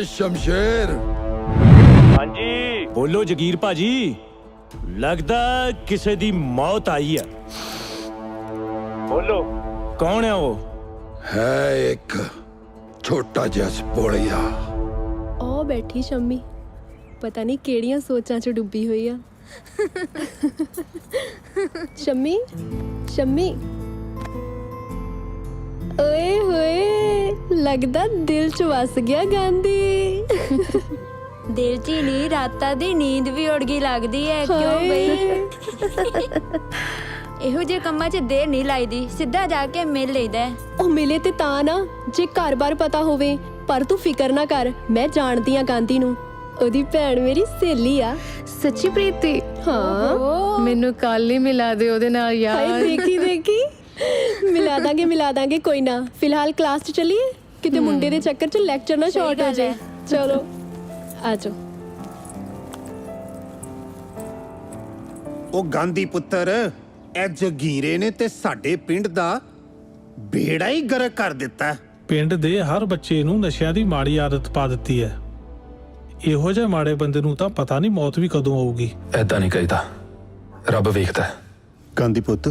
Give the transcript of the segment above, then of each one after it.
शमशेर। हाँ जी बोलो जगीर भाजी, लगदा किसे दी मौत आई है। बोलो कौन है वो? है एक छोटा जिहा स्पोलिया। ओ बैठी शम्मी, पता नहीं केड़ियां सोचां च डुब्बी हुई आ। शम्मी शम्मी, ओए होए, लगदा दिल च वस गया गांधी। दिल च ही नहीं, रातां दी नींद भी उड़ गई लगदी है। क्यों बई? ਇਹੋ ਜਿਹੇ ਕੰਮਾਂ 'ਚ ਦੇਰ ਨਹੀਂ ਲਾਈਦੀ, ਸਿੱਧਾ ਜਾ ਕੇ ਮਿਲ ਲਈਦਾ। ਉਹ ਮਿਲੇ ਤੇ ਤਾਂ ਨਾ, ਜੇ ਘਰ-ਬਾਰ ਪਤਾ ਹੋਵੇ। ਪਰ ਤੂੰ ਫਿਕਰ ਨਾ ਕਰ, ਮੈਂ ਜਾਣਦੀ ਆ ਗਾਂਧੀ ਨੂੰ। ਉਹਦੀ ਭੈਣ ਮੇਰੀ ਸਹੇਲੀ ਆ। ਸੱਚੀ ਪ੍ਰੀਤੀ? ਹਾਂ, ਮੈਨੂੰ ਕੱਲ ਹੀ ਮਿਲਾ ਦੇ ਉਹਦੇ ਨਾਲ ਹਾਏ ਯਾਰ। ਦੇਖੀ ਦੇਖੀ, ਮਿਲਾ ਦਾਂਗੇ ਕੋਈ ਨਾ। ਫਿਲਹਾਲ ਕਲਾਸ 'ਚ ਚੱਲੀਏ, ਕਿਤੇ ਮੁੰਡੇ ਦੇ ਚੱਕਰ 'ਚ ਲੈਕਚਰ ਨਾ ਸ਼ਾਰਟ ਹੋ ਜਾਏ। ਚਲੋ ਆ ਜਾਓ। ਉਹ ਗਾਂਧੀ ਪੁੱਤਰ, ਇਹ ਜਗੀਰੇ ਨੇ ਤੇ ਸਾਡੇ ਪਿੰਡ ਦਾ ਬੇੜਾ ਹੀ ਗਰਕ ਕਰ ਦਿੱਤਾ। ਪਿੰਡ ਦੇ ਹਰ ਬੱਚੇ ਨੂੰ ਨਸ਼ਿਆਂ ਦੀ ਮਾੜੀ ਆਦਤ ਪਾ ਦਿੱਤੀ ਹੈ। ਇਹੋ ਜਿਹੇ ਮਾੜੇ ਬੰਦੇ ਨੂੰ ਤਾਂ ਪਤਾ ਨਹੀਂ ਮੌਤ ਵੀ ਕਦੋਂ ਆਊਗੀ। ਐਦਾਂ ਨਹੀਂ ਕਹੀਦਾ, ਰੱਬ ਵੇਖਦਾ। ਗਾਂਧੀ ਪੁੱਤ,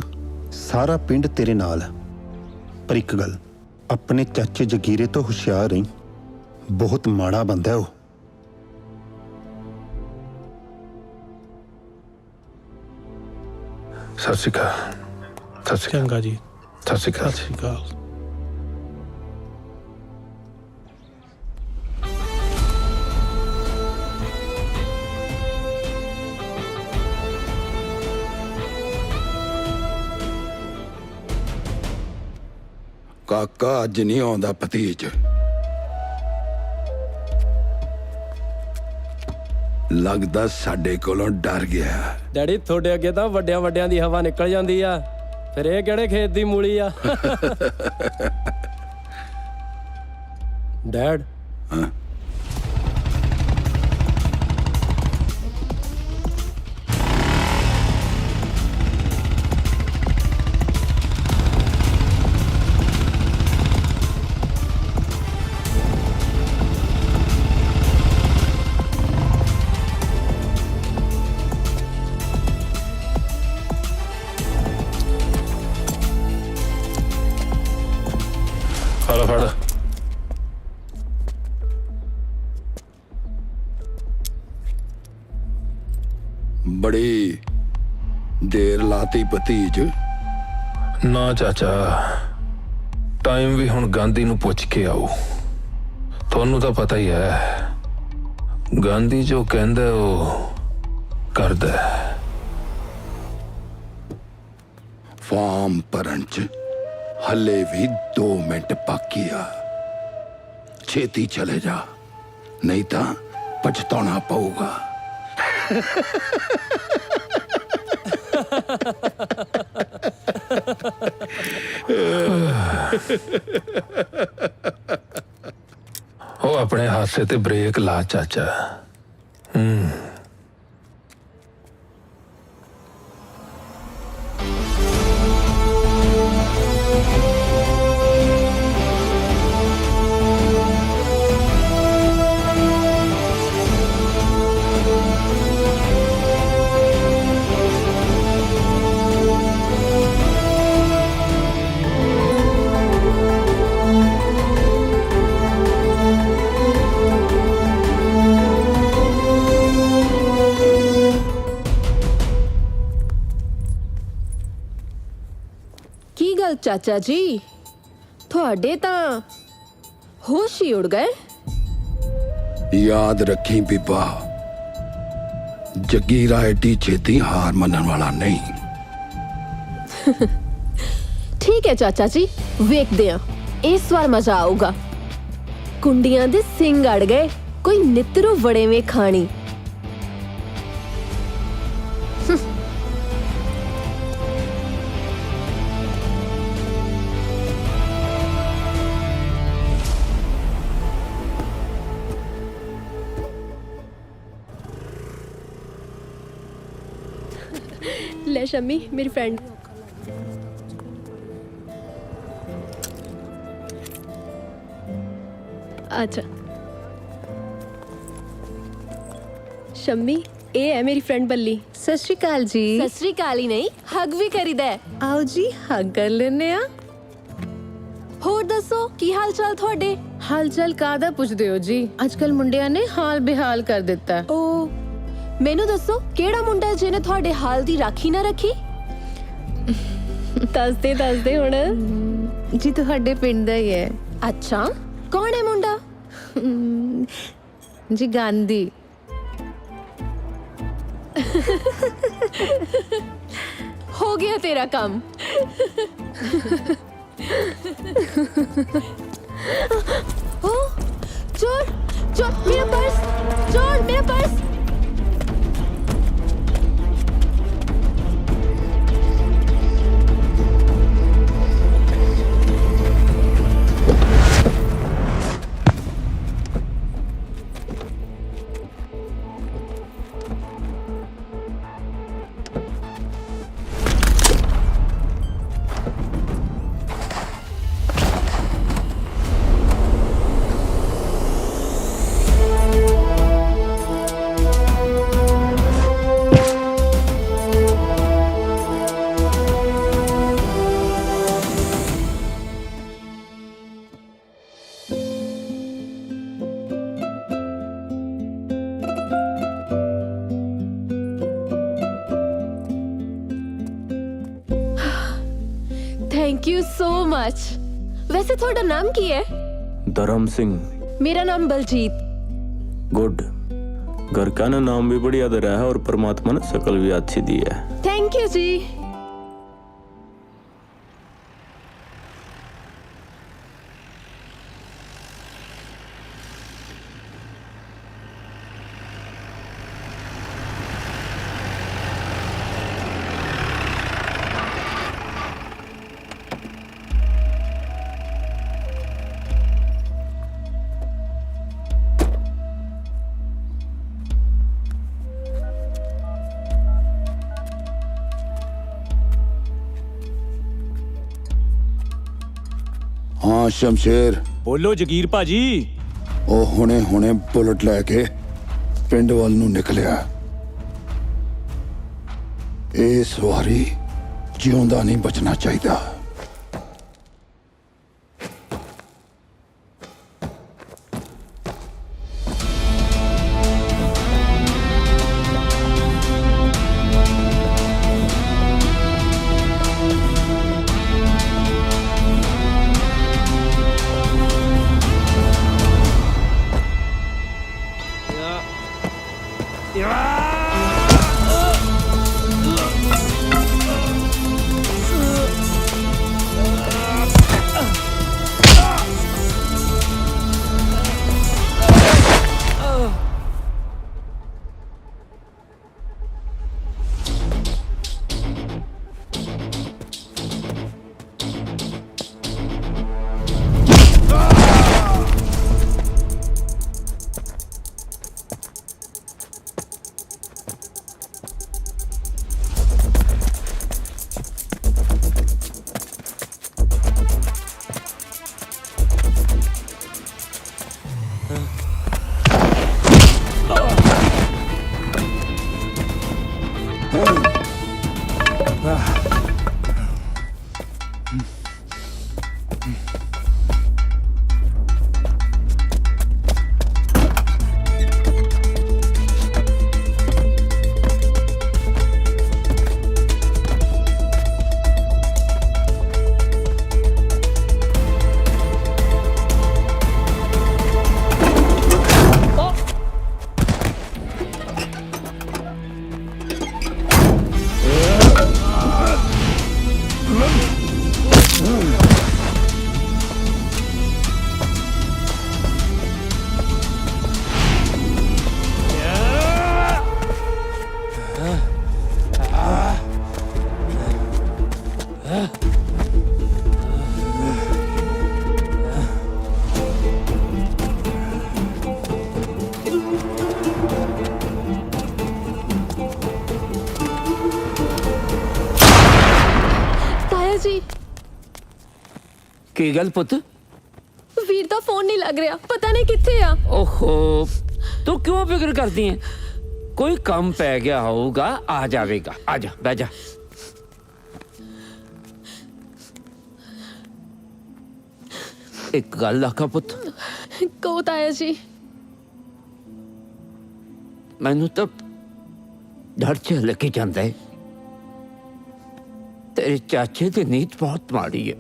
ਸਾਰਾ ਪਿੰਡ ਤੇਰੇ ਨਾਲ ਹੈ, ਪਰ ਇੱਕ ਗੱਲ, ਆਪਣੇ ਚਾਚੇ ਜਗੀਰੇ ਤੋਂ ਹੁਸ਼ਿਆਰ ਰਹੀਂ। ਬਹੁਤ ਮਾੜਾ ਬੰਦਾ ਹੈ ਉਹ। ਸਤਿ ਸ਼੍ਰੀ ਅਕਾਲ। ਸਤਿ ਸ਼੍ਰੀ ਅਕਾਲ। ਚੰਗਾ ਜੀ, ਸਤਿ ਸ਼੍ਰੀ ਅਕਾਲ। ਸਤਿ ਸ਼੍ਰੀ ਅਕਾਲ। काका अज नहीं आउंदा भतीज। लगदा साडे कोलों डर गया। डैडी थोड़े अगे तो वड्डियां वड्डियां दी हवा निकल जाती आ, फिर ये किहड़े खेत दी मूली आ। डैड हाँ? ਫੜ ਫੜ। बड़ी देर लाती भतीज। ਨਾ ਚਾਚਾ, ਟਾਈਮ ਵੀ ਹੁਣ ਗਾਂਧੀ ਨੂੰ ਪੁੱਛ ਕੇ ਆਓ। ਤੁਹਾਨੂੰ ਤਾਂ ਪਤਾ ਹੀ ਹੈ, ਗਾਂਧੀ ਜੋ ਕਹਿੰਦਾ ਉਹ ਕਰਦਾ। फॉर्म भरन च हले भी 2 मिनट बाकी आ। छेती चले जा, नहीं तो पछताना पऊगा। ਉਹ ਆਪਣੇ ਹਾਸੇ ਤੇ ਬ੍ਰੇਕ ਲਾ ਚਾਚਾ। ਕੀ ਗੱਲ ਚਾਚਾ ਜੀ, ਤੁਹਾਡੇ ਤਾਂ ਹੋਸ਼ ਹੀ ਉੜ ਗਏ। याद रखी बीबा, जगीरा एडी छेती हार मनन वाला नहीं। ਠੀਕ ਹੈ ਚਾਚਾ ਜੀ, ਵੇਖਦੇ ਆ ਇਸ ਵਾਰ ਮਜ਼ਾ ਆਊਗਾ। ਕੁੰਡੀਆਂ ਦੇ ਸਿੰਘ ਅੜ ਗਏ, ਕੋਈ ਨਿੱਤਰੂ ਵੜੇਵੇਂ ਖਾਣੀ। ਲੈ शम्मी, मेरी फ्रेंड। अच्छा ਸ਼ੰਮੀ, ਇਹ ਹੈ ਮੇਰੀ ਫਰੈਂਡ ਬੱਲੀ। ਸਤਿ ਸ਼੍ਰੀ ਅਕਾਲ ਜੀ। ਸਤਿ ਸ੍ਰੀ ਅਕਾਲ ਹੀ ਨਹੀਂ, ਹੱਗ ਵੀ ਕਰੀਦਾ ਹੈ। ਆਓ ਜੀ ਹੱਗ ਕਰ ਲੈਨੇ ਆ। ਹੋਰ ਦੱਸੋ ਕੀ ਹਾਲ ਚਾਲ ਤੁਹਾਡੇ? ਹਾਲ ਚਾਲ ਕਾਹਦਾ ਪੁੱਛਦੇ ਹੋ ਜੀ? ਅੱਜ ਕੱਲ ਮੁੰਡਿਆਂ ਨੇ ਹਾਲ ਬੇਹਾਲ ਕਰ ਦਿੱਤਾ। ਓ ਮੈਨੂੰ ਦੱਸੋ ਕਿਹੜਾ ਮੁੰਡਾ ਜਿਹਨੇ ਤੁਹਾਡੇ ਹਾਲ ਦੀ ਰਾਖੀ ਨਾ ਰੱਖੀ? ਦੱਸਦੇ ਹੁਣ ਜੀ, ਤੁਹਾਡੇ ਪਿੰਡ ਦਾ ਹੀ ਹੈ। ਅੱਛਾ, ਕੌਣ ਹੈ ਮੁੰਡਾ? ਜੀ ਗਾਂਧੀ। ਹੋ ਗਿਆ ਤੇਰਾ ਕੰਮ। ਓ ਚੋਰ ਚੋਰ, ਮੇਰਾ ਪਰਸ, ਚੋਰ ਮੇਰਾ purse. Thank you so much. वैसे थोड़ा नाम की है? धर्म सिंह। मेरा नाम बलजीत। गुड। घर का ना नाम भी बढ़िया दे रहा है और परमात्मा ने शकल भी अच्छी दी है। थैंक यू जी। हाँ शमशेर, ਬੋਲੋ ਜਗੀਰ ਭਾਜੀ। ਉਹ ਹੁਣੇ ਬੁਲਟ ਲੈ ਕੇ ਪਿੰਡ ਵੱਲ ਨੂੰ ਨਿਕਲਿਆ। ਇਸ ਵਾਰੀ ਜਿਉਂਦਾ ਨਹੀਂ ਬਚਣਾ ਚਾਹੀਦਾ। ਕੀ ਗੱਲ ਪੁੱਤ? ਵੀਰ ਦਾ ਫੋਨ ਨਹੀਂ ਲੱਗ ਰਿਹਾ, ਪਤਾ ਨਹੀਂ ਕਿੱਥੇ ਆ। ਓਹੋ, ਤੂੰ ਕਿਉਂ ਫਿਕਰ ਕਰਦੀ ਹੈ? कोई काम पै गया होगा, आ जाएगा। आ जा, बह जा। एक गल आखा पुत, कहो ताया जी। मैनू तो डर च लगी जाता है। तेरे चाचे की नीयत बहुत माड़ी है।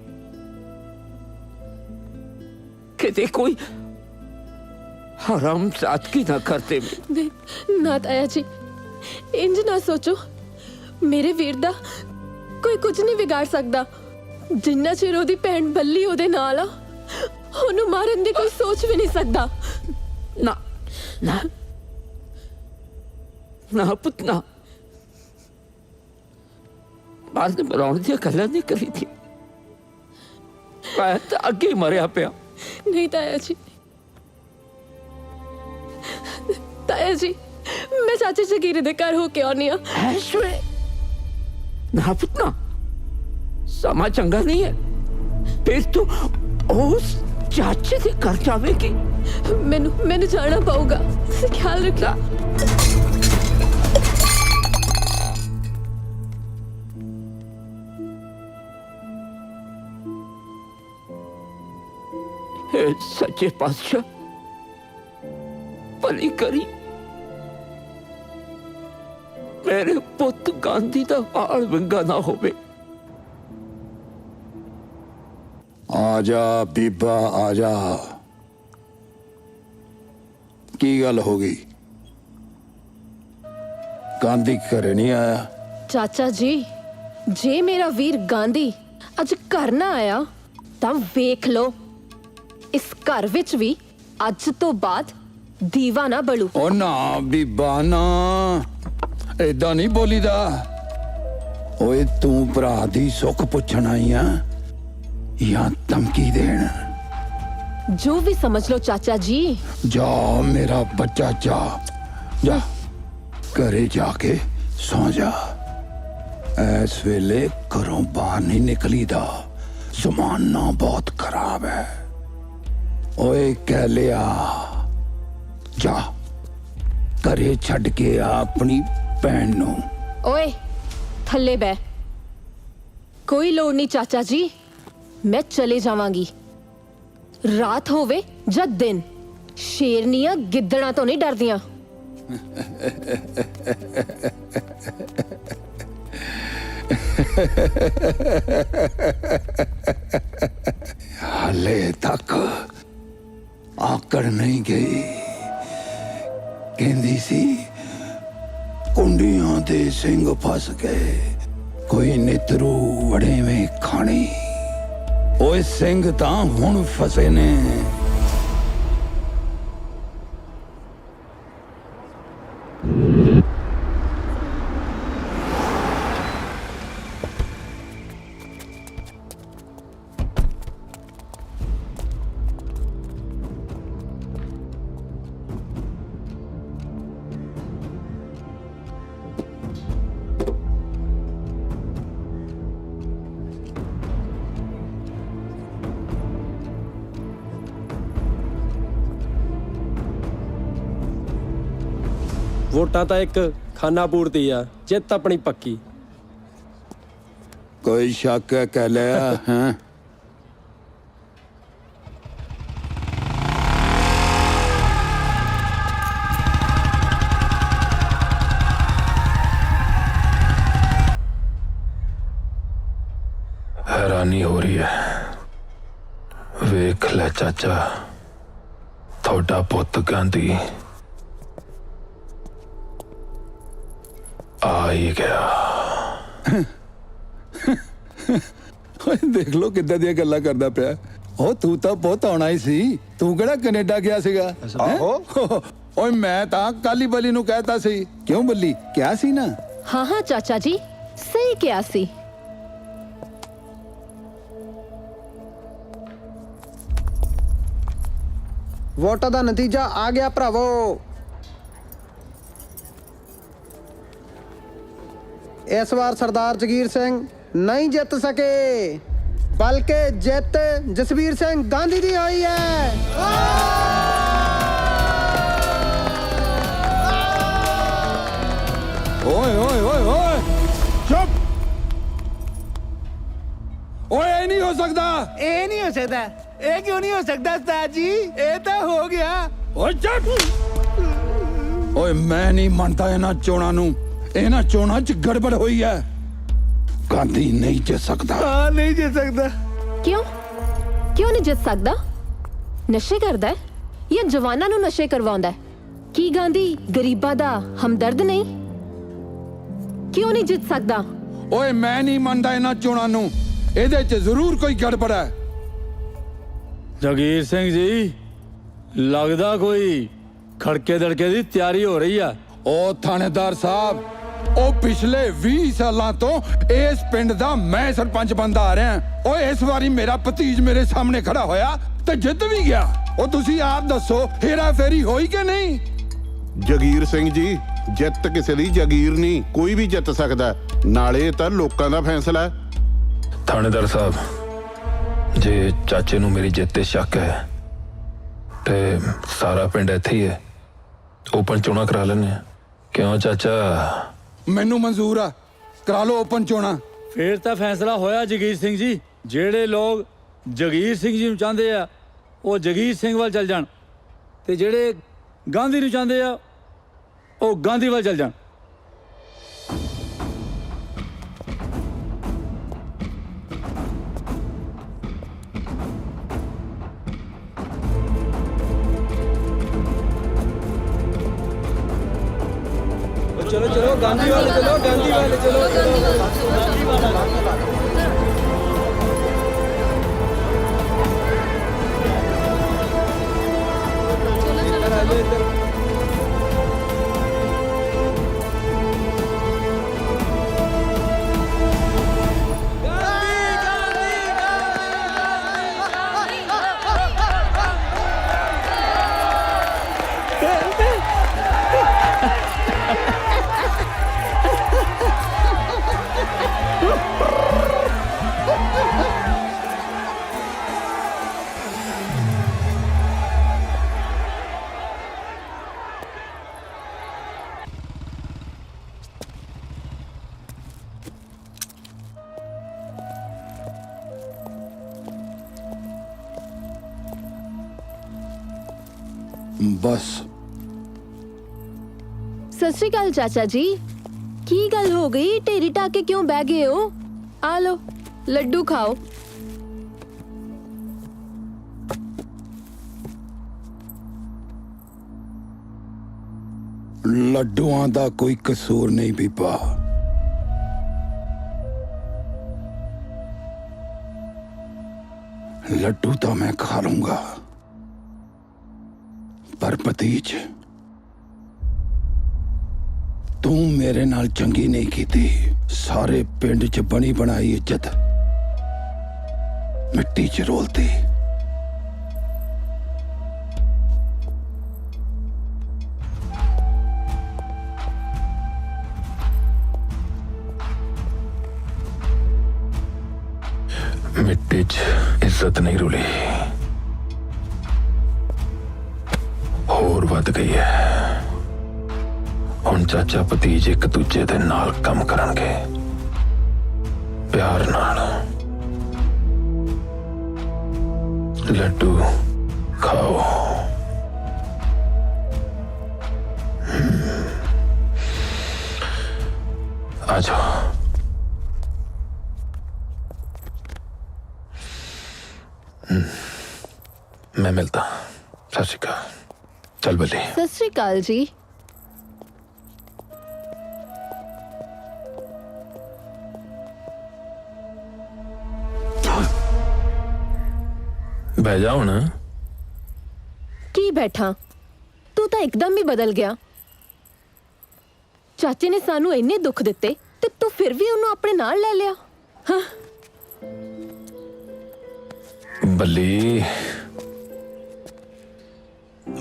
किते कोई हराम सादगी ना करते। नहीं ना ताया जी, इंज ना सोचो। मेरे वीर दा कोई कुछ नहीं बिगाड़ सकदा। जिन्ना चिर ओदी भैन बल्ली ओदे नाल आ, ओनू मारन दी कोई सोच भी नहीं सकदा। ना ना ना पुत ना, बाद में मराउण दी गल्लां नहीं करी थी। मैं तो अगे मरिया पिया। नहीं ताया जी, ताया जी मैं चाचे जगीरे दे घर होके आनी आ। ना पुत ना, समा चंगा नहीं है। फिर तू उस चाचे के घर जावेगी। मैनू जाना पऊगा। ख्याल रखना। सच्चे पातशाह भली करी, मेरे पुत गांधी दा हाल विंगा ना होवे। आजा बीबा आजा। की गल हो गई? गांधी घरे नहीं आया? चाचा जी, जे मेरा वीर गांधी अज घर ना आया तां वेख लो, इस घर विच भी अज तो बाद दीवा ना बलू। ओ ना बीबा ना, ऐदा नहीं बोलीदा। ओए तू भरा दी सुख पुछण आई आ या धमकी देण? जो भी समझ लो चाचा जी। जा मेरा बच्चा जा, जा घरे जाके सौ जा। इस वेले घरों बाहर नहीं निकलीदा, जमाना बहुत खराब है। ओए कह लिया, जा घरे छड़ के आ अपनी भैन नू। ओए थल्ले बह। कोई लोड़ नहीं चाचा जी, मैं चले जावांगी। रात होवे या दिन, शेरनियां गिद्दड़ां तो नहीं डरदियां। हाले तक आकड़ नहीं गई। कहंदी सी कुंडियां दे सिंह फस गए, कोई नितरू वड़ेवें खानी। ओए सिंह तां हुण फसे ने। ਵੋਟਾਂ ਤਾਂ ਇੱਕ ਖਾਨਾ ਪੂਰਤੀ ਆ, ਜਿੱਤ ਆਪਣੀ ਪੱਕੀ। कोई शक है कह लिया हैं? हैरानी हो रही है। वेख ले चाचा, थोड़ा पुत गांधी आ ही गया। देख लो किद्दां ਦੀਆਂ ਗੱਲਾਂ ਕਰਦਾ ਪਿਆ। ਉਹ ਤੂੰ ਤਾਂ ਬਹੁਤ ਆਉਣਾ ਹੀ ਸੀ। ਤੂੰ ਕਿਹੜਾ ਕੈਨੇਡਾ ਗਿਆ ਸੀਗਾ? ਓਏ ਮੈਂ ਤਾਂ ਕਾਲੀ ਬਲੀ ਨੂੰ ਕਹਿਤਾ ਸੀ। ਕਿਉਂ ਬੱਲੀ ਕਿਹਾ ਸੀ ਨਾ? हाँ हाँ चाचा जी, सही क्या सी। ਵੋਟਾਂ ਦਾ ਨਤੀਜਾ ਆ ਗਿਆ ਭਰਾਵੋ। इस बार सरदार जगीर सिंह नहीं जित सके, बल्कि जित जसवीर सिंह गांधी दी हुई है। ਓਏ ਓਏ ਓਏ ਓਏ ਚੁੱਪ ਓਏ ਇਹ ਨਹੀਂ ਹੋ ਸਕਦਾ ਇਹ ਨਹੀਂ ਹੋ ਸਕਦਾ ਇਹ ਕਿਉਂ ਨਹੀਂ ਹੋ ਸਕਦਾ ਉਸਤਾਦ ਜੀ ਇਹ ਤਾਂ ਹੋ ਗਿਆ ਓਏ ਚੁੱਪ ਓਏ ਮੈਂ ਨਹੀਂ ਮੰਨਦਾ ਇਹਨਾਂ ਚੋਣਾਂ 'ਚ ਗੜਬੜ ਹੋਈ ਹੈ ਗਾਂਧੀ ਨਹੀਂ ਜਿੱਤ ਸਕਦਾ ਹਾਂ ਨਹੀਂ ਜਿੱਤ ਸਕਦਾ ਕਿਉਂ ਨਹੀਂ ਜਿੱਤ ਸਕਦਾ ਨਸ਼ੇ ਕਰਦਾ ਹੈ ਜਾਂ ਜਵਾਨਾਂ ਨੂੰ ਨਸ਼ੇ ਕਰਵਾਉਂਦਾ ਹੈ ਕੀ ਗਾਂਧੀ ਗਰੀਬਾਂ ਦਾ ਹਮਦਰਦ ਨਹੀਂ ਕਿਉਂ ਨਹੀਂ ਜਿੱਤ ਸਕਦਾ ਓਏ ਮੈਂ ਨਹੀਂ ਮੰਨਦਾ ਇਹਨਾਂ ਚੋਣਾਂ ਨੂੰ ਇਹਦੇ 'ਚ ਜ਼ਰੂਰ ਕੋਈ ਗੜਬੜ ਹੈ ਜਗੀਰ ਸਿੰਘ ਜੀ ਲੱਗਦਾ ਕੋਈ ਖੜਕੇ ਦੜਕੇ ਦੀ ਤਿਆਰੀ ਹੋ ਰਹੀ ਆ ਉਹ ਥਾਣੇਦਾਰ ਸਾਹਿਬ ਉਹ ਪਿਛਲੇ 20 ਸਾਲਾਂ ਤੋਂ ਇਸ ਪਿੰਡ ਦਾ ਮੈਂ ਸਰਪੰਚ ਬਣਦਾ ਆ ਰਿਹਾ ਓਏ ਇਸ ਵਾਰੀ ਮੇਰਾ ਭਤੀਜ ਮੇਰੇ ਸਾਹਮਣੇ ਖੜਾ ਹੋਇਆ ਤੇ ਜਿੱਤ ਵੀ ਗਿਆ ਉਹ ਤੁਸੀਂ ਆਪ ਦੱਸੋ ਹੇਰਾ ਫੇਰੀ ਹੋਈ ਕਿ ਨਹੀਂ ਜਗੀਰ ਸਿੰਘ ਜੀ ਜਿੱਤ ਕਿਸੇ ਦੀ ਜਗੀਰ ਨਹੀਂ ਕੋਈ ਵੀ ਜਿੱਤ ਸਕਦਾ ਨਾਲੇ ਤਾਂ ਲੋਕਾਂ ਦਾ ਫੈਸਲਾ ਹੈ ਥਾਣੇਦਾਰ ਸਾਹਿਬ ਜੇ ਚਾਚੇ ਨੂੰ ਮੇਰੀ ਜਿੱਤ ਤੇ ਸ਼ੱਕ ਹੈ ਤੇ ਸਾਰਾ ਪਿੰਡ ਇੱਥੇ ਹੀ ਹੈ ਓਪਨ ਚੋਣਾਂ ਕਰਾ ਲੈਣੇ ਆ ਕਿਉਂ ਚਾਚਾ ਮੈਨੂੰ ਮਨਜ਼ੂਰ ਆ ਕਰਾ ਲਓ ਓਪਨ ਚੋਣਾਂ ਫੇਰ ਤਾਂ ਫੈਸਲਾ ਹੋਇਆ ਜਗੀਰ ਸਿੰਘ ਜੀ ਜਿਹੜੇ ਲੋਕ ਜਗੀਰ ਸਿੰਘ ਜੀ ਨੂੰ ਚਾਹੁੰਦੇ ਆ ਉਹ ਜਗੀਰ ਸਿੰਘ ਵੱਲ ਚੱਲ ਜਾਣ ਤੇ ਜਿਹੜੇ ਗਾਂਧੀ ਨੂੰ ਚਾਹੁੰਦੇ ਆ ਉਹ ਗਾਂਧੀ ਵੱਲ ਚੱਲ ਜਾਣ ਚਲੋ ਚਲੋ ਗਾਂਧੀ ਵਾਲੇ ਚਲੋ ਗਾਂਧੀ ਵਾਲੇ ਚਲੋ ਗਾਂਧੀ ਵਾਲਾ ਬਸ ਸਤਿ ਸ਼੍ਰੀ ਅਕਾਲ ਚਾਚਾ ਜੀ ਕੀ ਗੱਲ ਹੋ ਗਈ ਢੇਰੀ ਟਾਕੇ ਕਿਉਂ ਬਹਿ ਗਏ ਹੋ ਆ ਲੋ ਲੱਡੂ ਖਾਓ ਲੱਡੂਆਂ ਦਾ ਕੋਈ ਕਸੂਰ ਨਹੀਂ ਬੀਬਾ ਲੱਡੂ ਤਾਂ ਮੈਂ ਖਾ ਲੂੰਗਾ ਪਰ ਭਤੀਜ ਤੂੰ ਮੇਰੇ ਨਾਲ ਚੰਗੀ ਨਹੀਂ ਕੀਤੀ ਸਾਰੇ ਪਿੰਡ 'ਚ ਬਣੀ ਬਣਾਈ ਇੱਜ਼ਤ ਮਿੱਟੀ 'ਚ ਰੋਲਤੀ ਮਿੱਟੀ 'ਚ ਇੱਜ਼ਤ ਨਹੀਂ ਰੁਲੀ ਹੋਰ ਵੱਧ ਗਈ ਹੈ ਹੁਣ ਚਾਚਾ ਭਤੀਜ ਇੱਕ ਦੂਜੇ ਦੇ ਨਾਲ ਕੰਮ ਕਰਨਗੇ ਪਿਆਰ ਨਾਲ ਲੱਡੂ ਖਾਓ आ जाओ मैं मिलता सत श्री अकाल चल बल्ली सत श्री अकाल जी बह जाओ ना की बैठा तू तो एकदम ही बदल गया चाचे ने सानू इन्ने दुख दिते ते तू फिर भी उन्होंने अपने नाल ले लिया हाँ बल्ली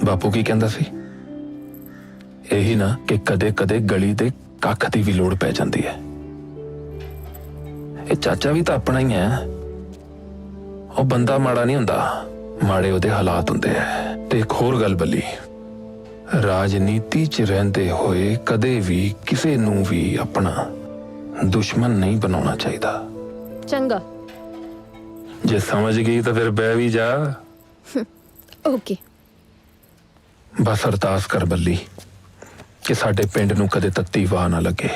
बापू की कहंदा सी यही ना कि कदे कदे गली दे कख दी भी लोड़ पै जांदी है ये चाचा भी तो अपना ही है वो बंदा माड़ा नहीं हुंदा माड़े ओदे हालात हुंदे है ते एक होर गल बल्ली ਰਾਜਨੀਤੀ 'ਚ ਰਹਿੰਦੇ ਹੋਏ ਕਦੇ ਵੀ ਕਿਸੇ ਨੂੰ ਵੀ ਆਪਣਾ ਦੁਸ਼ਮਣ ਨਹੀਂ ਬਣਾਉਣਾ ਚਾਹੀਦਾ। ਚੰਗਾ। ਜੇ ਸਮਝ ਗਈ ਤਾਂ ਫਿਰ ਬਹਿ ਵੀ ਜਾ। ਓਕੇ। ਬਸ ਅਰਦਾਸ ਕਰ ਬੱਲੀ ਕਿ ਸਾਡੇ ਪਿੰਡ ਨੂੰ ਕਦੇ ਤੱਤੀ ਵਾਹ ਨਾ ਲੱਗੇ।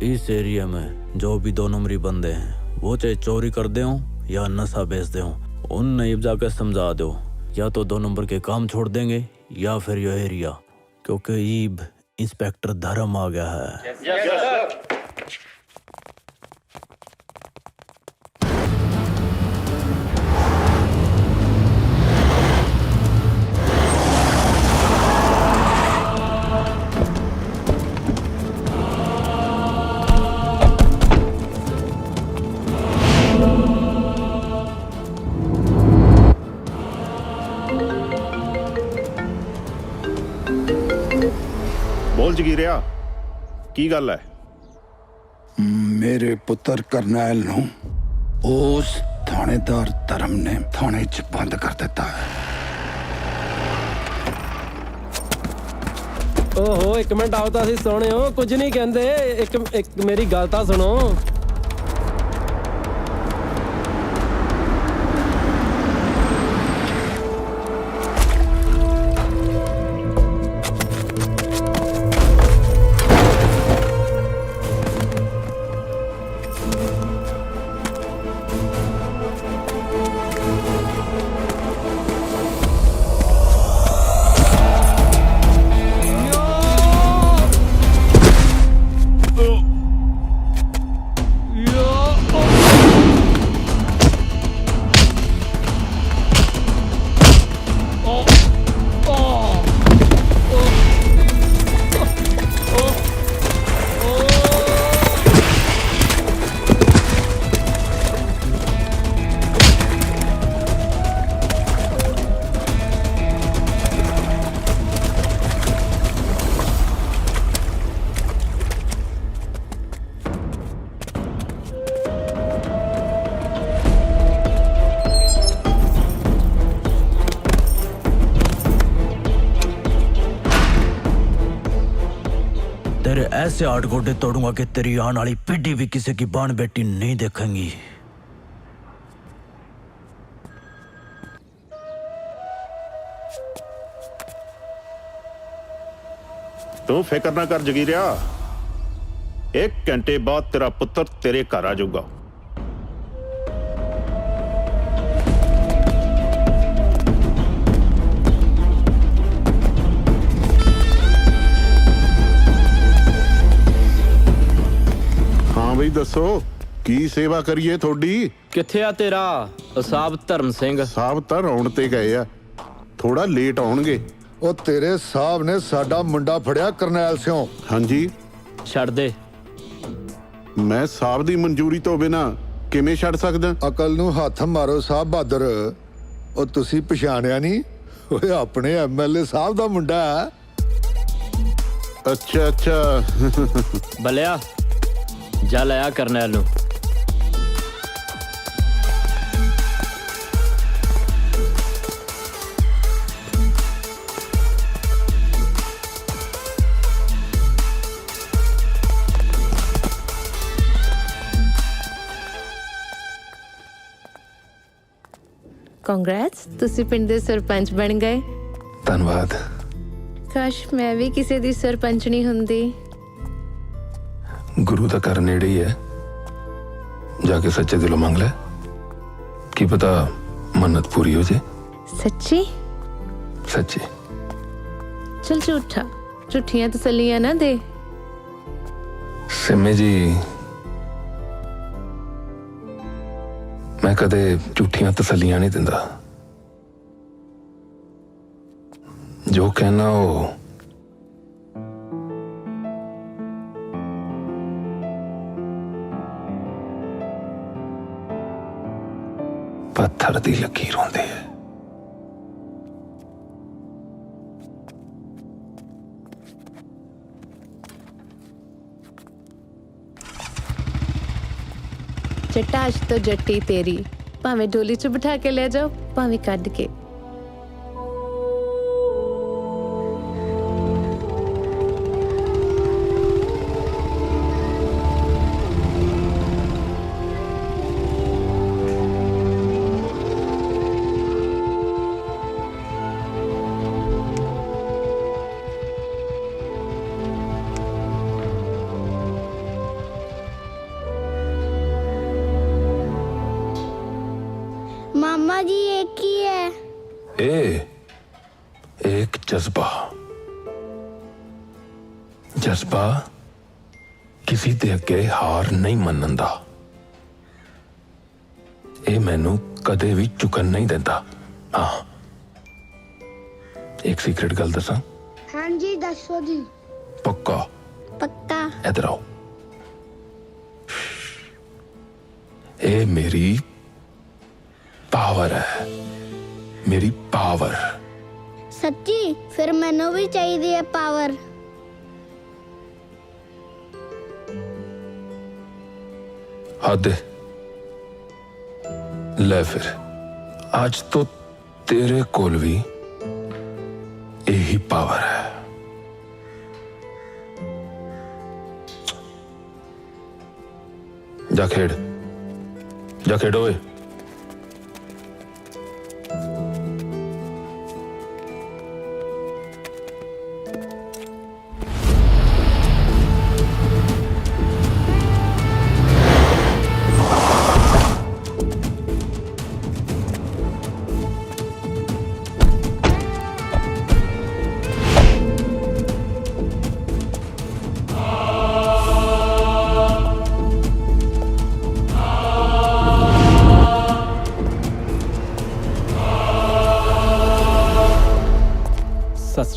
इस एरिया में जो भी 2 नंबरी बंदे हैं वो चाहे चोरी कर दे हो या नशा बेच दे हो, उन नईब जाकर समझा दो या तो 2 नंबर के काम छोड़ देंगे या फिर ये एरिया, क्योंकि ईब इंस्पेक्टर धर्म आ गया है। ਬੋਲ ਜਗੀਰਿਆ, ਕੀ ਗੱਲ ਹੈ? ਮੇਰੇ ਪੁੱਤਰ ਕਰਨੈਲ ਨੂੰ ਉਸ ਥਾਣੇਦਾਰ ਧਰਮ ਨੇ ਥਾਣੇ 'ਚ ਬੰਦ ਕਰ ਦਿੱਤਾ ਹੈ। ਓਹੋ ਇੱਕ ਮਿੰਟ ਆਓ ਤਾਂ ਅਸੀਂ ਸੋਹਣਿਓ, ਕੁਝ ਨਹੀਂ ਕਹਿੰਦੇ। ਇੱਕ ਮੇਰੀ ਗੱਲ ਤਾਂ ਸੁਣੋ। तेरे ऐसे 8 गोडे तोड़ूंगा कि तेरी आने वाली पीढ़ी भी किसी की बाण बेटी नहीं देखेंगी। ਤੂੰ ਫਿਕਰ ਨਾ ਕਰ ਜਗੀਰਿਆ, 1 ਘੰਟੇ ਬਾਅਦ ਤੇਰਾ ਪੁੱਤਰ ਤੇਰੇ ਘਰ ਆ ਜਾਊਗਾ। ਹਾਂ ਬਈ ਦੱਸੋ, ਕੀ ਸੇਵਾ ਕਰੀਏ ਤੁਹਾਡੀ? ਕਿੱਥੇ ਆ ਤੇਰਾ ਅਸਾਬ ਧਰਮ ਸਿੰਘ? ਸਾਹਿਬ ਤਾਂ ਰੌਣ ਤੇ ਗਏ ਆ, ਥੋੜਾ ਲੇਟ ਆਉਣਗੇ। ਉਹ ਤੇਰੇ ਸਾਹਿਬ ਨੇ ਸਾਡਾ ਮੁੰਡਾ ਫੜਿਆ ਕਰਨੈਲ ਸਿਓ। ਹਾਂਜੀ ਛੱਡ ਦੇ। ਮੈਂ ਸਾਹਿਬ ਦੀ ਮਨਜ਼ੂਰੀ ਤੋਂ ਬਿਨਾ ਕਿਵੇਂ ਛੱਡ ਸਕਦਾ? ਅਕਲ ਨੂੰ ਹੱਥ ਮਾਰੋ ਸਾਹਿਬ ਬਹਾਦਰ, ਉਹ ਤੁਸੀਂ ਪਛਾਣਿਆ ਨਹੀਂ? ਓਏ ਆਪਣੇ ਐਮਐਲਏ ਸਾਹਿਬ ਦਾ ਮੁੰਡਾ ਹੈ। ਅੱਛਾ ਅੱਛਾ। ਬੱਲਿਆ ਜਾ ਲਿਆ ਕਰਨੈਲ ਨੂੰ। ਕਾਂਗਰੈਟਸ, ਤੁਸੀਂ ਪਿੰਡ ਦੇ ਸਰਪੰਚ ਬਣ ਗਏ। ਧੰਨਵਾਦ। ਕਾਸ਼ ਮੈਂ ਵੀ ਕਿਸੇ ਦੀ ਸਰਪੰਚਣੀ ਹੁੰਦੀ। ਗੁਰੂ ਦਾ ਘਰ ਨੇੜੇ ਹੀ ਹੈ, ਜਾ ਕੇ ਸੱਚੇ ਦਿਲੋਂ ਮੰਗ ਲੈ, ਕੀ ਪਤਾ ਮੰਨਤ ਪੂਰੀ ਹੋ ਜੇ। ਸੱਚੀ? ਸੱਚੀ। ਚਲ ਝੂਠੀਆਂ ਤਸੱਲੀਆਂ ਨਾ ਦੇ। सिमी जी, मैं कदे झूठियां तसल्लियां नहीं दिंदा। जो कहना वो पत्थर दी लकीर होंदी है। चटाश तो जट्टी तेरी, भावें डोली च बिठा के ले जाओ, भावें कट के। मामा जी ये की है? एक जज्बा। जज्बा किसी दे अगे हार नहीं मनन दा। ਇਹ ਮੈਨੂੰ ਕਦੇ ਵੀ ਝੁਕਣ ਨਹੀਂ ਦਿੰਦਾ। ਹਾਂ, ਇੱਕ ਸੀਕ੍ਰੇਟ ਗੱਲ ਦੱਸਾਂ? हाँ जी दसो जी। ਪੱਕਾ? पक्का। इधर आओ। ये मेरी पावर है, मेरी पावर। सच्ची? फिर मैनू भी चाहिए है पावर। हद ले फिर, आज तो तेरे कोल भी यही पावर है। जा खेड़, जा खेड़ो।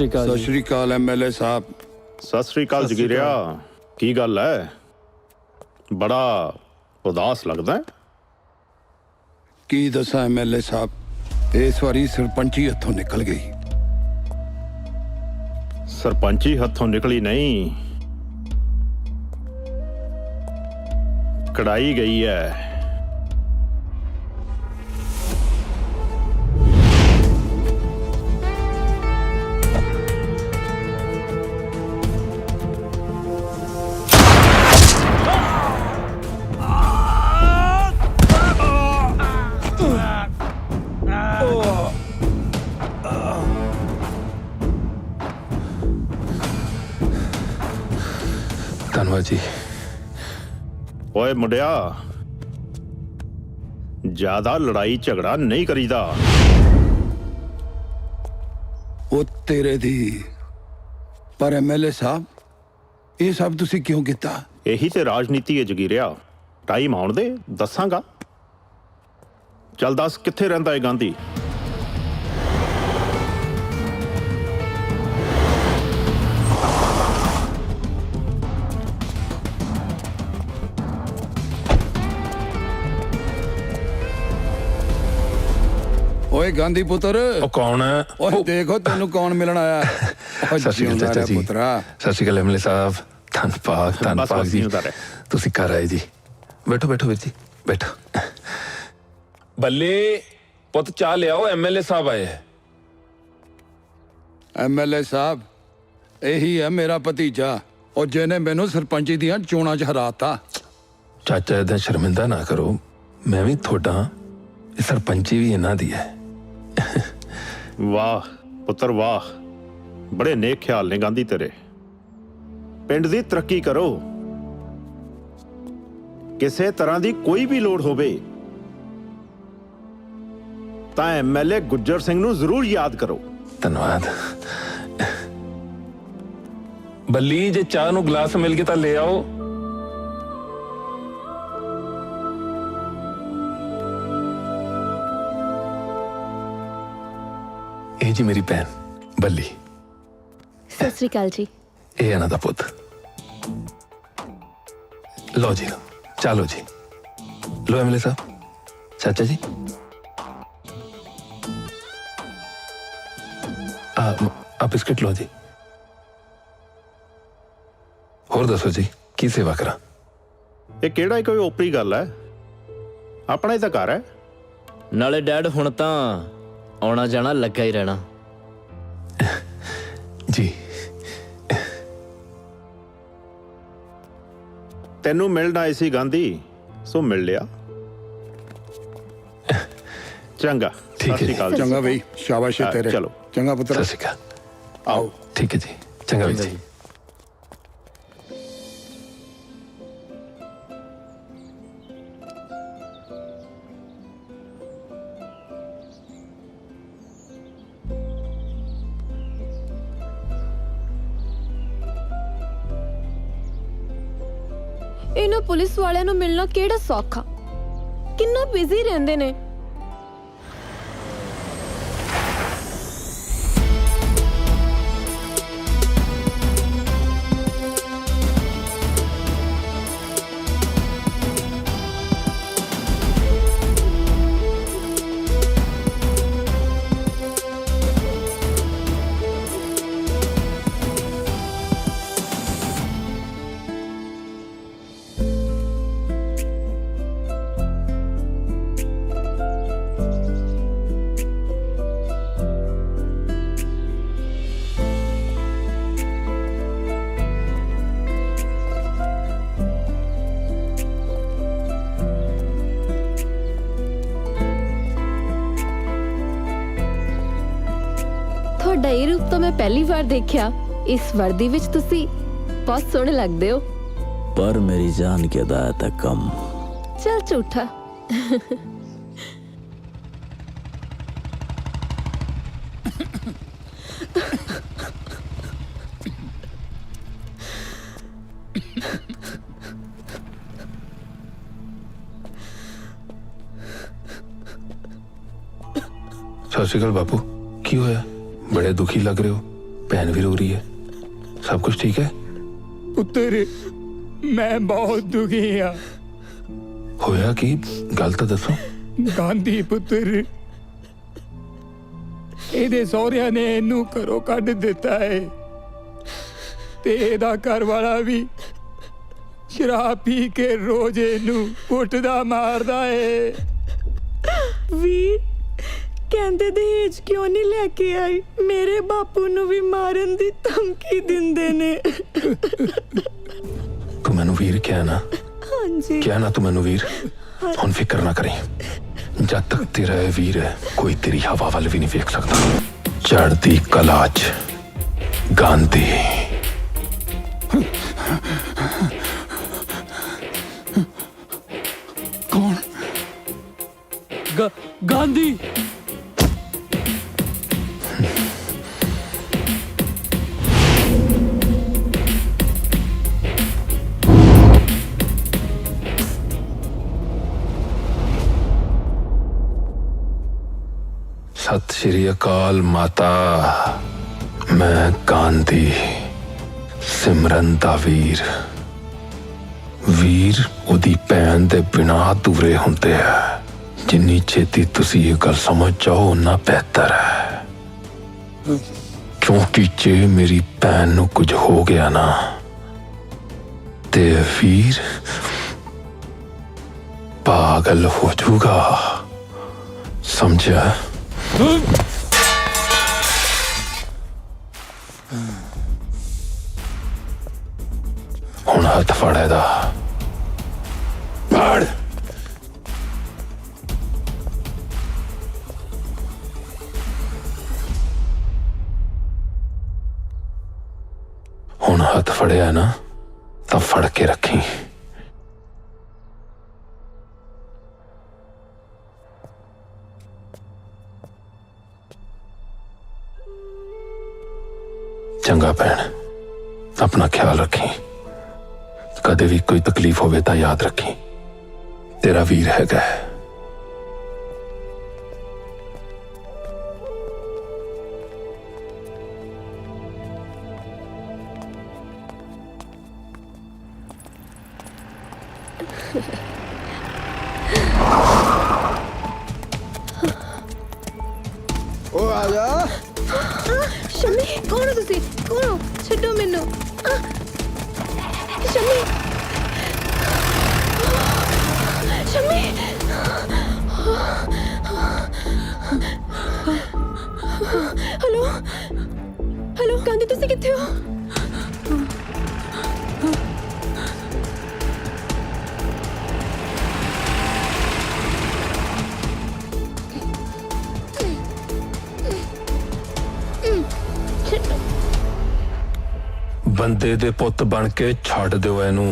ਸਤਿ ਸ੍ਰੀ ਅਕਾਲ ਐਮਐਲਏ ਸਾਹਿਬ। ਸਤਿ ਸ੍ਰੀ ਅਕਾਲ ਜਗੀਰਿਆ। ਕੀ ਗੱਲ ਹੈ, ਬੜਾ ਉਦਾਸ ਲੱਗਦਾ ਹੈ। ਕੀ ਦੱਸਾਂ ਐਮਐਲਏ ਸਾਹਿਬ, ਇਸ ਵਾਰੀ ਸਰਪੰਚੀ ਹੱਥੋਂ ਨਿਕਲ ਗਈ। ਸਰਪੰਚੀ ਹੱਥੋਂ ਨਿਕਲੀ ਨਹੀਂ, ਕੜਾਈ ਗਈ ਹੈ। ਧੰਨਵਾਦ ਜੀ। ਓਏ ਮੁੰਡਿਆ, ਜ਼ਿਆਦਾ ਲੜਾਈ ਝਗੜਾ ਨਹੀਂ ਕਰੀਦਾ। ਉਹ ਤੇਰੇ ਦੀ, ਪਰ ਐਮਐਲਏ ਸਾਹਿਬ ਇਹ ਸਭ ਤੁਸੀਂ ਕਿਉਂ ਕੀਤਾ? ਇਹੀ ਤੇ ਰਾਜਨੀਤੀ ਹੈ ਜਗੀਰਿਆ। ਟਾਈਮ ਆਉਣ ਦੇ, ਦੱਸਾਂਗਾ। ਚੱਲ ਦੱਸ, ਕਿੱਥੇ ਰਹਿੰਦਾ ਹੈ ਗਾਂਧੀ? ਓਏ ਗਾਂਧੀ ਪੁੱਤਰ। ਉਹ ਕੌਣ ਹੈ? ਓਏ ਦੇਖੋ ਤੈਨੂੰ ਕੌਣ ਮਿਲਣ ਆਇਆ। ਸਤਿ ਸ਼੍ਰੀ ਅਕਾਲ ਚਾਚਾ ਜੀ। ਸਤਿ ਸ਼੍ਰੀ ਅਕਾਲ ਐਮਐਲਏ ਸਾਹਿਬ। ਧੰਨਵਾਦ ਜੀ, ਤੁਸੀਂ ਘਰ ਆਏ ਜੀ। ਬੈਠੋ ਬੈਠੋ ਵੀਰ ਜੀ, ਬੈਠੋ। ਬੱਲੇ ਪੁੱਤ, ਚਾਹ ਲਿਆਓ, ਐਮਐਲਏ ਸਾਹਿਬ ਆਏ ਹੈ। ਐਮਐਲਏ ਸਾਹਿਬ ਇਹੀ ਹੈ ਮੇਰਾ ਭਤੀਜਾ, ਉਹ ਜਿਹਨੇ ਮੈਨੂੰ ਸਰਪੰਚੀ ਦੀਆਂ ਚੋਣਾਂ 'ਚ ਹਰਾਤਾ। ਚਾਚਾ ਏਦਾਂ ਸ਼ਰਮਿੰਦਾ ਨਾ ਕਰੋ, ਮੈਂ ਵੀ ਤੁਹਾਡਾ, ਸਰਪੰਚੀ ਵੀ ਇਹਨਾਂ ਦੀ ਹੈ। ਵਾਹ ਪੁੱਤਰ ਵਾਹ, ਬੜੇ ਨੇਕ ਖਿਆਲ ਨੇ ਗਾਂਧੀ ਤੇਰੇ। ਪਿੰਡ ਦੀ ਤਰੱਕੀ ਕਰੋ, ਕਿਸੇ ਤਰ੍ਹਾਂ ਦੀ ਕੋਈ ਵੀ ਲੋੜ ਹੋਵੇ ਤਾਂ ਐਮਐਲਏ ਗੁੱਜਰ ਸਿੰਘ ਨੂੰ ਜ਼ਰੂਰ ਯਾਦ ਕਰੋ। ਧੰਨਵਾਦ। ਬੱਲੀ, ਜੇ ਚਾਹ ਨੂੰ ਗਲਾਸ ਮਿਲ ਗਿਆ ਤਾਂ ਲੈ ਆਓ। जी मेरी भैन बल्ली, ਸਤਿ ਸ੍ਰੀ ਅਕਾਲ ਜੀ। ਇਹ ਇਹਨਾਂ ਦਾ ਪੁੱਤ। लो जी, चलो जी, लो एमएलए साहब, चाचा जी। आप बिस्किट लो जी। ਹੋਰ ਦੱਸੋ ਜੀ, ਕੀ ਸੇਵਾ ਕਰਾਂ? ਇਹ ਕਿਹੜਾ ਕੋਈ ਓਪਰੀ ਗੱਲ ਹੈ? ਆਪਣਾ ਹੀ ਤਾਂ ਘਰ ਹੈ। ਨਾਲੇ ਡੈਡ ਹੁਣ ਤਾਂ ਆਉਣਾ ਜਾਣਾ ਲੱਗਾ ਹੀ ਰਹਿਣਾ। ਜੀ ਤੈਨੂੰ ਮਿਲਣ ਆਏ ਸੀ ਗਾਂਧੀ, ਸੋ ਮਿਲ ਲਿਆ। ਚੰਗਾ, ਠੀਕ ਹੈ ਸਤਿ ਸ਼੍ਰੀ ਅਕਾਲ ਜੀ। ਚੰਗਾ ਬਈ, ਸ਼ਾਬਾਸ਼ ਏ ਤੇਰੇ। ਚਲੋ ਚੰਗਾ ਪੁੱਤਰ, ਸਤਿ ਸ਼੍ਰੀ ਅਕਾਲ। ਆਓ। ਠੀਕ ਹੈ ਜੀ, ਚੰਗਾ ਵੀਰ ਜੀ। ਇਹਨਾਂ ਪੁਲਿਸ ਵਾਲਿਆਂ ਨੂੰ ਮਿਲਣਾ ਕਿਹੜਾ ਸੌਖਾ, ਕਿੰਨਾ ਬਿਜ਼ੀ ਰਹਿੰਦੇ ਨੇ। ਤੁਹਾਡਾ ਇਹ ਰੂਪ ਤਾਂ ਮੈਂ ਪਹਿਲੀ ਵਾਰ ਦੇਖਿਆ। ਇਸ ਵਰਦੀ ਵਿੱਚ ਤੁਸੀਂ ਬਹੁਤ ਸੋਹਣੇ ਲੱਗਦੇ ਹੋ। पर मेरी जान की अदायत है कम। ਚੱਲ ਝੂਠਾ। सत श्री अकाल बापू, की होया? बड़े दुखी लग रहे हो, भैन भी रो रही है, सब कुछ ठीक है? ਪੁੱਤਰ ਮੈਂ ਬਹੁਤ ਦੁਖੀ ਆ। होया की गल तो दसो। ਗਾਂਧੀ ਪੁੱਤਰ, ਇਹਦੇ ਸਹੁਰਿਆਂ ਨੇ ਇਹਨੂੰ ਘਰੋਂ ਕੱਢ ਦਿੱਤਾ ਹੈ ਤੇ ਇਹਦਾ ਘਰ ਵਾਲਾ ਵੀ ਸ਼ਰਾਬ ਪੀ ਕੇ ਰੋਜ਼ ਇਹਨੂੰ ਕੁੱਟਦਾ ਮਾਰਦਾ ਏ। ਵੀਰ ਕਹਿੰਦੇ ਦਹੇਜ ਕਿਉਂ ਨਹੀਂ ਲੈ ਕੇ ਆਈ? ਮੇਰੇ ਬਾਪੂ ਨੂੰ ਵੀ ਮਾਰਨ ਦੀ ਧਮਕੀ ਦਿੰਦੇ ਨੇ। तू मैनू वीर क्या ना, ਹਾਂਜੀ क्या ना तू मैनू वीर। हुन फिक्र ना करें, जब तक तेरा है वीर है, कोई तेरी हवा वाल भी नहीं वेख सकता। चढ़ती कला च गांधी। ਕੌਣ? ਗਾਂਧੀ। सत श्री अकाल माता, मैं गांधी, सिमरन दा वीर। वीर उदी भैन दे बिना अधूरे हुंदे है। जिन्नी छेती तुसी ये गल समझ जाओ उन्ना बेहतर है, क्योंकि जे मेरी भैन नू कुछ हो गया ना ते वीर पागल हो जाऊगा, समझा? हुण हथ फड़ एदा, फड़। हुण हथ फड़िया ना तो फड़ के रखी। चंगा भैन, अपना ख्याल रखी। कदे भी कोई तकलीफ होवे तो याद रखी, तेरा वीर हैगा। ओ आजा। शम्मी कौन हो तुसी? कौन हो? छड्डो मैनू। शम्मी शम्मी हेलो हेलो गांधी तुसी किथे हो? ਬੰਦੇ ਦੇ ਪੁੱਤ ਬਣ ਕੇ ਛੱਡ ਦਿਓ ਇਹਨੂੰ।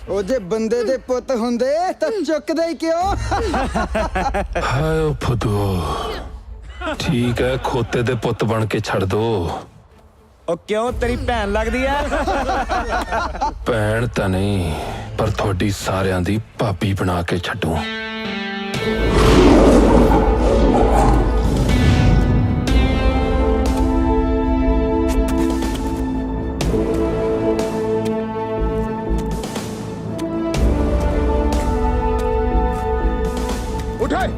ओ जे बंदे दे पुत हुंदे तां चुकदे ही क्यों? ਹਾਏ ਓ ਫੁੱਦੂ। ਠੀਕ ਹੈ ਖੋਤੇ ਦੇ ਪੁੱਤ ਬਣ ਕੇ ਛੱਡ ਦੋ। ਉਹ ਕਿਉਂ ਤੇਰੀ ਭੈਣ ਲੱਗਦੀ ਆ? ਭੈਣ ਤਾਂ ਨਹੀਂ ਪਰ ਤੁਹਾਡੀ ਸਾਰਿਆਂ ਦੀ ਭਾਬੀ ਬਣਾ ਕੇ ਛੱਡੂ। उठाए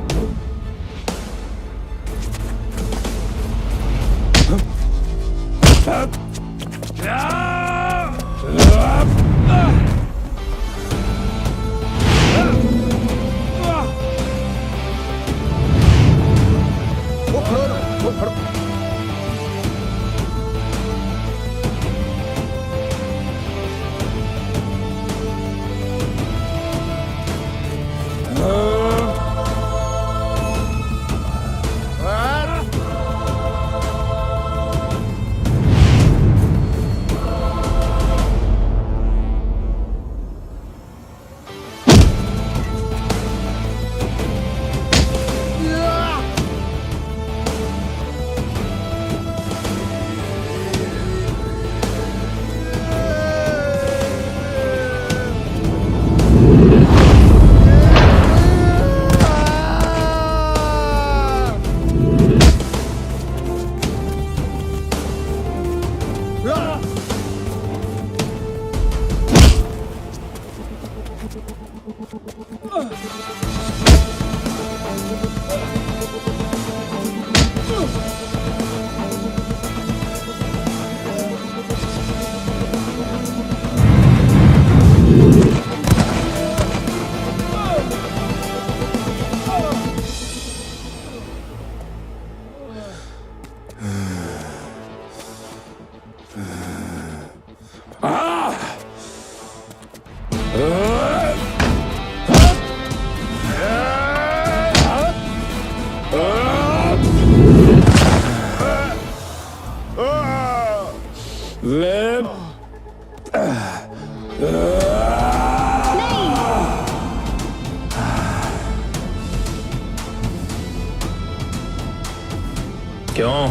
ਕਿਉਂ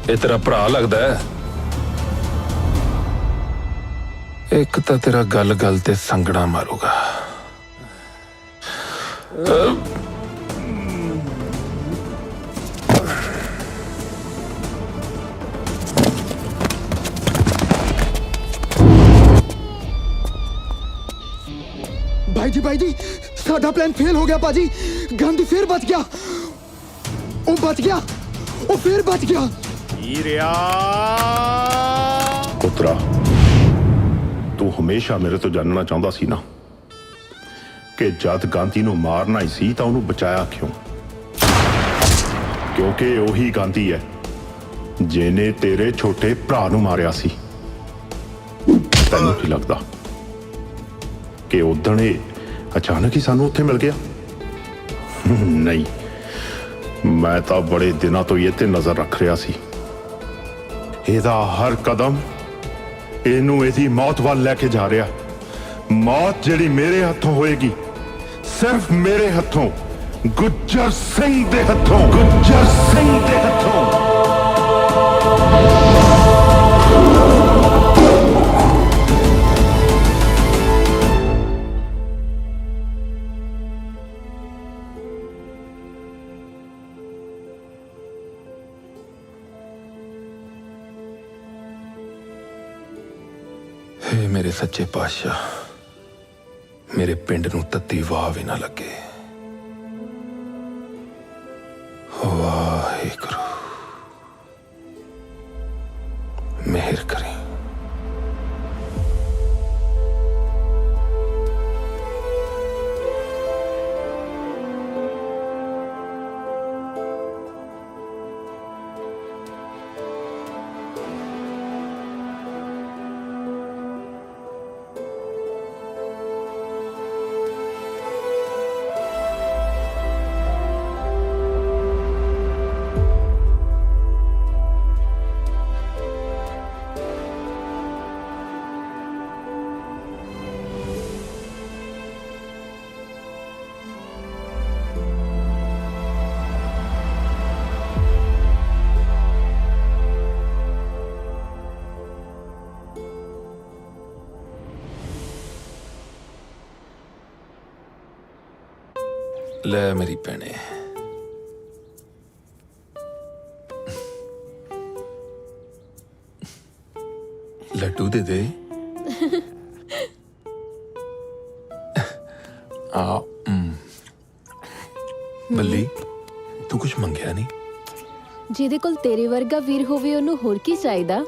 ਇਹ ਤੇਰਾ ਭਰਾ ਲੱਗਦਾ ਹੈ? ਇੱਕ ਤਾਂ ਤੇਰਾ ਗੱਲ ਗੱਲ ਤੇ ਸੰਗੜਾ ਮਾਰੂਗਾ। भाई जी साडा प्लान फेल हो गया पाजी। गांधी फिर बच गया। ओ बच गया, ओ फिर बच गया। ਹੀਰਿਆ ਪੁੱਤਰਾ ਤੂੰ ਹਮੇਸ਼ਾ ਮੇਰੇ ਤੋਂ ਜਾਣਨਾ ਚਾਹੁੰਦਾ ਸੀ ਨਾ ਕਿ ਜਦ ਗਾਂਧੀ ਨੂੰ ਮਾਰਨਾ ਹੀ ਸੀ ਤਾਂ ਉਹਨੂੰ ਬਚਾਇਆ ਕਿਉਂ? ਕਿਉਂਕਿ ਉਹੀ ਗਾਂਧੀ ਹੈ ਜਿਹਨੇ ਤੇਰੇ ਛੋਟੇ ਭਰਾ ਨੂੰ ਮਾਰਿਆ ਸੀ। ਤੈਨੂੰ ਕੀ ਲੱਗਦਾ ਕਿ ਉਦਣ ਇਹ ਅਚਾਨਕ ਹੀ ਸਾਨੂੰ ਉੱਥੇ ਮਿਲ ਗਿਆ? ਨਹੀਂ, ਮੈਂ ਤਾਂ ਬੜੇ ਦਿਨਾਂ ਤੋਂ ਇਹ ਤੇ ਨਜ਼ਰ ਰੱਖ ਰਿਹਾ ਸੀ। ਇਹਦਾ ਹਰ ਕਦਮ ਇਹਨੂੰ ਇਹਦੀ ਮੌਤ ਵੱਲ ਲੈ ਕੇ ਜਾ ਰਿਹਾ। ਮੌਤ ਜਿਹੜੀ ਮੇਰੇ ਹੱਥੋਂ ਹੋਏਗੀ, ਸਿਰਫ ਮੇਰੇ ਹੱਥੋਂ, ਗੁੱਜਰ ਸਿੰਘ ਦੇ ਹੱਥੋਂ, ਗੁੱਜਰ ਸਿੰਘ ਦੇ ਹੱਥੋਂ। हे मेरे सच्चे पातशाह, ਮੇਰੇ ਪਿੰਡ ਨੂੰ ਤੱਤੀ ਵਾਹ ਵੀ ਨਾ ਲੱਗੇ। ਵਾਹਿਗੁਰੂ ਮਿਹਰ ਕਰੀ। ਲੈ ਮੇਰੀ ਭੈਣੇ, ਲੱਡੂ ਦੇ ਦੇ। ਬੱਲੀ, ਤੂੰ ਕੁਝ ਮੰਗਿਆ ਨਹੀਂ? ਜਿਹਦੇ ਕੋਲ ਤੇਰੇ ਵਰਗਾ ਵੀਰ ਹੋਵੇ ਉਹਨੂੰ ਹੋਰ ਕੀ ਚਾਹੀਦਾ?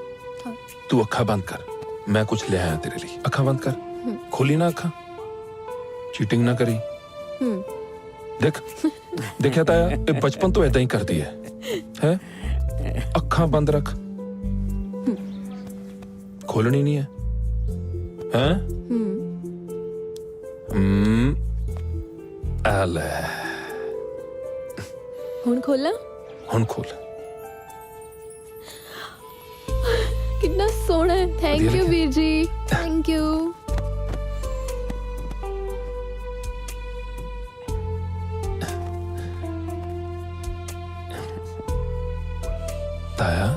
ਤੂੰ ਅੱਖਾਂ ਬੰਦ ਕਰ, ਮੈਂ ਕੁਝ ਲੈ ਆਇਆ ਤੇਰੇ ਲਈ। ਅੱਖਾਂ ਬੰਦ ਕਰ, ਖੋਲੀ ਨਾ ਅੱਖਾਂ, ਚੀਟਿੰਗ ਨਾ ਕਰੀ। ਦੇਖ, ਦੇਖਿਆ ਤਾਂ ਇਹ ਬਚਪਨ ਤੋਂ ਏਦਾਂ ਹੀ ਕਰਦੀ ਹੈ। ਅੱਖਾਂ ਬੰਦ ਰੱਖ, ਖੋਲਣੀ ਨਹੀਂ ਹੈ। ਆ ਲੈ, ਹੁਣ ਖੋਲਾਂ? ਹੁਣ ਖੋਲ। ਕਿੰਨਾ ਸੋਹਣਾ ਹੈ। ਥੈਂਕ ਯੂ ਵੀਰ ਜੀ, ਥੈਂਕ ਯੂ। ਤਾਇਆ,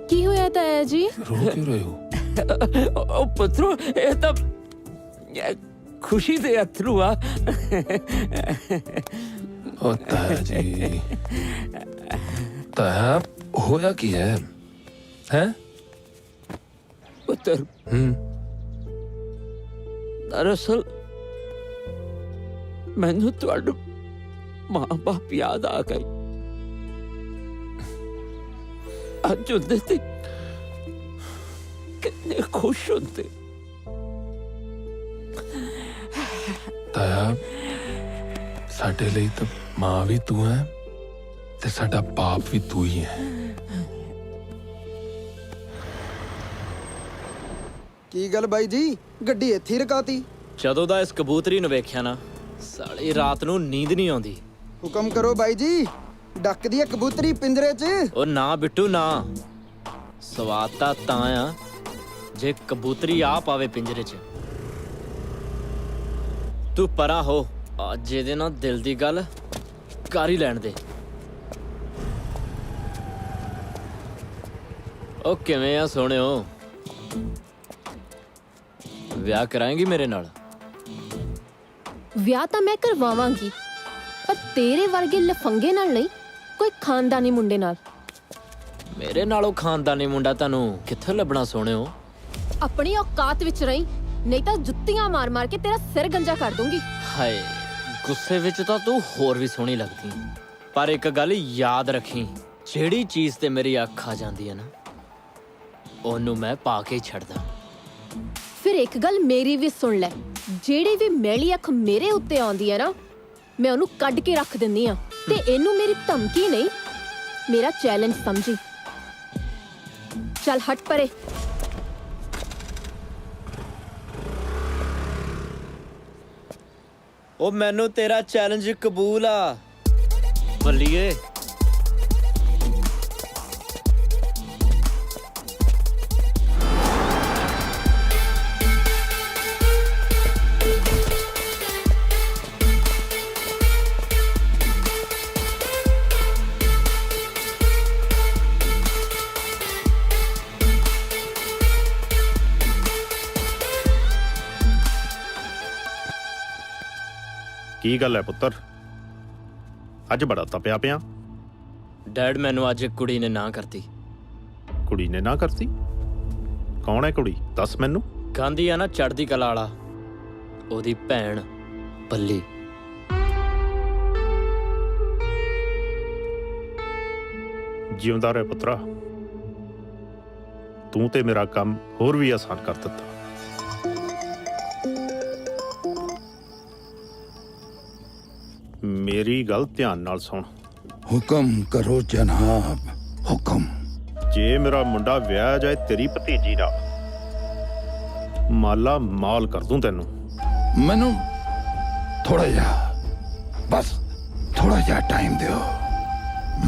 ਕੀ ਹੋਇਆ ਤਾਇਆ ਜੀ? ਰੋ ਕਿਉਂ ਰਹੇ ਹੋ? ਉਹ ਪੁੱਤਰੋ, ਇਹ ਤਾਂ ਖੁਸ਼ੀ ਦੇ ਅਥਰੂ ਆ। ਉਹ ਤਾਇਆ ਜੀ, ਤਾਇਆ ਹੋਇਆ ਕੀ ਹੈ? ਪੁੱਤਰ, ਦਰਅਸਲ ਮੈਨੂੰ ਤੁਹਾਡਾ ਮਾਂ-ਬਾਪ ਯਾਦ ਆ ਗਈ। ਅੱਜ ਉਹਦੇ ਤੇ ਕਿੰਨੇ ਖੁਸ਼ ਹੁੰਦੇ। ਤਾਇਆ, ਸਾਡੇ ਲਈ ਤਾਂ ਮਾਂ ਵੀ ਤੂੰ ਹੈ ਤੇ ਸਾਡਾ ਬਾਪ ਵੀ ਤੂੰ ਹੀ ਹੈ। ਕੀ ਗੱਲ ਬਾਈ ਜੀ, ਗੱਡੀ ਇੱਥੇ ਹੀ ਰਕਾਤੀ? ਜਦੋਂ ਦਾ ਇਸ ਕਬੂਤਰੀ ਨੂੰ ਵੇਖਿਆ ਨਾ, ਸਾਲੀ ਰਾਤ ਨੂੰ ਨੀਂਦ ਨਹੀਂ ਆਉਂਦੀ। ਹੁਕਮ ਕਰੋ ਬਾਈ ਜੀ, ਡੱਕਦੀ ਹੈ ਕਬੂਤਰੀ ਪਿੰਜਰੇ 'ਚ। ਉਹ ਨਾ ਬਿੱਟੂ ਨਾ, ਸਵਾਦ ਤਾਂ ਆ ਜੇ ਕਬੂਤਰੀ ਆ ਪਾਵੇ ਪਿੰਜਰੇ 'ਚ। ਤੂੰ ਪਰਾਂ ਹੋ, ਅੱਜ ਇਹਦੇ ਨਾਲ ਦਿਲ ਦੀ ਗੱਲ ਕਰ ਹੀ ਲੈਣ ਦੇ। ਉਹ ਕਿਵੇਂ ਆ ਸੋਹਣਿਓ, ਵਿਆਹ ਕਰਾਏਂਗੀ ਮੇਰੇ ਨਾਲ? ਵਿਆਹ ਤਾਂ ਮੈਂ ਕਰਵਾਵਾਂਗੀ, ਪਰ ਤੇਰੇ ਵਰਗੇ ਲਫੰਗੇ ਨਾਲ ਨਹੀਂ, ਕੋਈ ਖਾਨਦਾਨੀ ਮੁੰਡੇ ਨਾਲ। ਮੇਰੇ ਨਾਲੋਂ ਖਾਨਦਾਨੀ ਮੁੰਡਾ ਤੁਹਾਨੂੰ ਕਿੱਥੇ ਲੱਭਣਾ ਸੋਹਣਿਓ? ਆਪਣੀ ਔਕਾਤ ਵਿੱਚ ਰਹੀਂ, ਨਹੀਂ ਤਾਂ ਜੁੱਤੀਆਂ ਮਾਰ-ਮਾਰ ਕੇ ਤੇਰਾ ਸਿਰ ਗੰਜਾ ਕਰ ਦੂੰਗੀ। ਹਾਏ, ਗੁੱਸੇ ਵਿੱਚ ਤਾਂ ਤੂੰ ਹੋਰ ਵੀ ਸੋਹਣੀ ਲੱਗਦੀ, ਪਰ ਇੱਕ ਗੱਲ ਯਾਦ ਰੱਖੀ, ਜਿਹੜੀ ਚੀਜ਼ ਤੇ ਮੇਰੀ ਅੱਖ ਆ ਜਾਂਦੀ ਹੈ ਨਾ, ਉਹਨੂੰ ਮੈਂ ਪਾ ਕੇ ਹੀ ਛੱਡਦਾ। ਫਿਰ ਇੱਕ ਗੱਲ ਮੇਰੀ ਵੀ ਸੁਣ ਲੈ, ਜਿਹੜੀ ਵੀ ਮੈਲੀ ਅੱਖ ਮੇਰੇ ਉੱਤੇ ਆਉਂਦੀ ਹੈ ਨਾ, ਮੈਂ ਉਹਨੂੰ ਕੱਢ ਕੇ ਰੱਖ ਦਿੰਦੀ ਆ। ਤੇ ਇਹਨੂੰ ਮੇਰੀ ਧਮਕੀ ਨਹੀਂ, ਮੇਰਾ ਚੈਲੰਜ ਸਮਝੀ। ਚੱਲ ਹਟ ਪਰੇ। ਉਹ ਮੈਨੂੰ ਤੇਰਾ ਚੈਲੰਜ ਕਬੂਲ ਆ ਬੱਲੀਏ। ਕੀ ਗੱਲ ਹੈ ਪੁੱਤਰ, ਅੱਜ ਬੜਾ ਤਪਿਆ ਪਿਆ? ਡੈਡ, ਮੈਨੂੰ ਅੱਜ ਇੱਕ ਕੁੜੀ ਨੇ ਨਾ ਕਰਤੀ। ਕੁੜੀ ਨੇ ਨਾ ਕਰਤੀ? ਕੌਣ ਹੈ ਕੁੜੀ, ਦੱਸ ਮੈਨੂੰ। ਗਾਂਧੀ ਆ ਨਾ ਚੜ੍ਹਦੀ ਕਲਾ ਵਾਲਾ, ਉਹਦੀ ਭੈਣ ਬੱਲੀ। ਜਿਉਂਦਾ ਰਹਿ ਪੁੱਤਰਾ, ਤੂੰ ਤੇ ਮੇਰਾ ਕੰਮ ਹੋਰ ਵੀ ਆਸਾਨ ਕਰ ਦਿੱਤਾ। ਮੇਰੀ ਗੱਲ ਧਿਆਨ ਨਾਲ ਸੁਣ। ਹੁਕਮ ਕਰੋ ਜਨਾਬ, ਹੁਕਮ। ਜੇ ਮੇਰਾ ਮੁੰਡਾ ਵਿਆਹ ਜਾਏ ਤੇਰੀ ਭਤੀਜੀ ਨਾਲ, ਮਾਲਾ ਮਾਲ ਕਰ ਦੂੰ ਤੈਨੂੰ। ਮੈਨੂੰ ਥੋੜਾ ਜਿਹਾ, ਬਸ ਥੋੜਾ ਜਿਹਾ ਟਾਈਮ ਦਿਓ,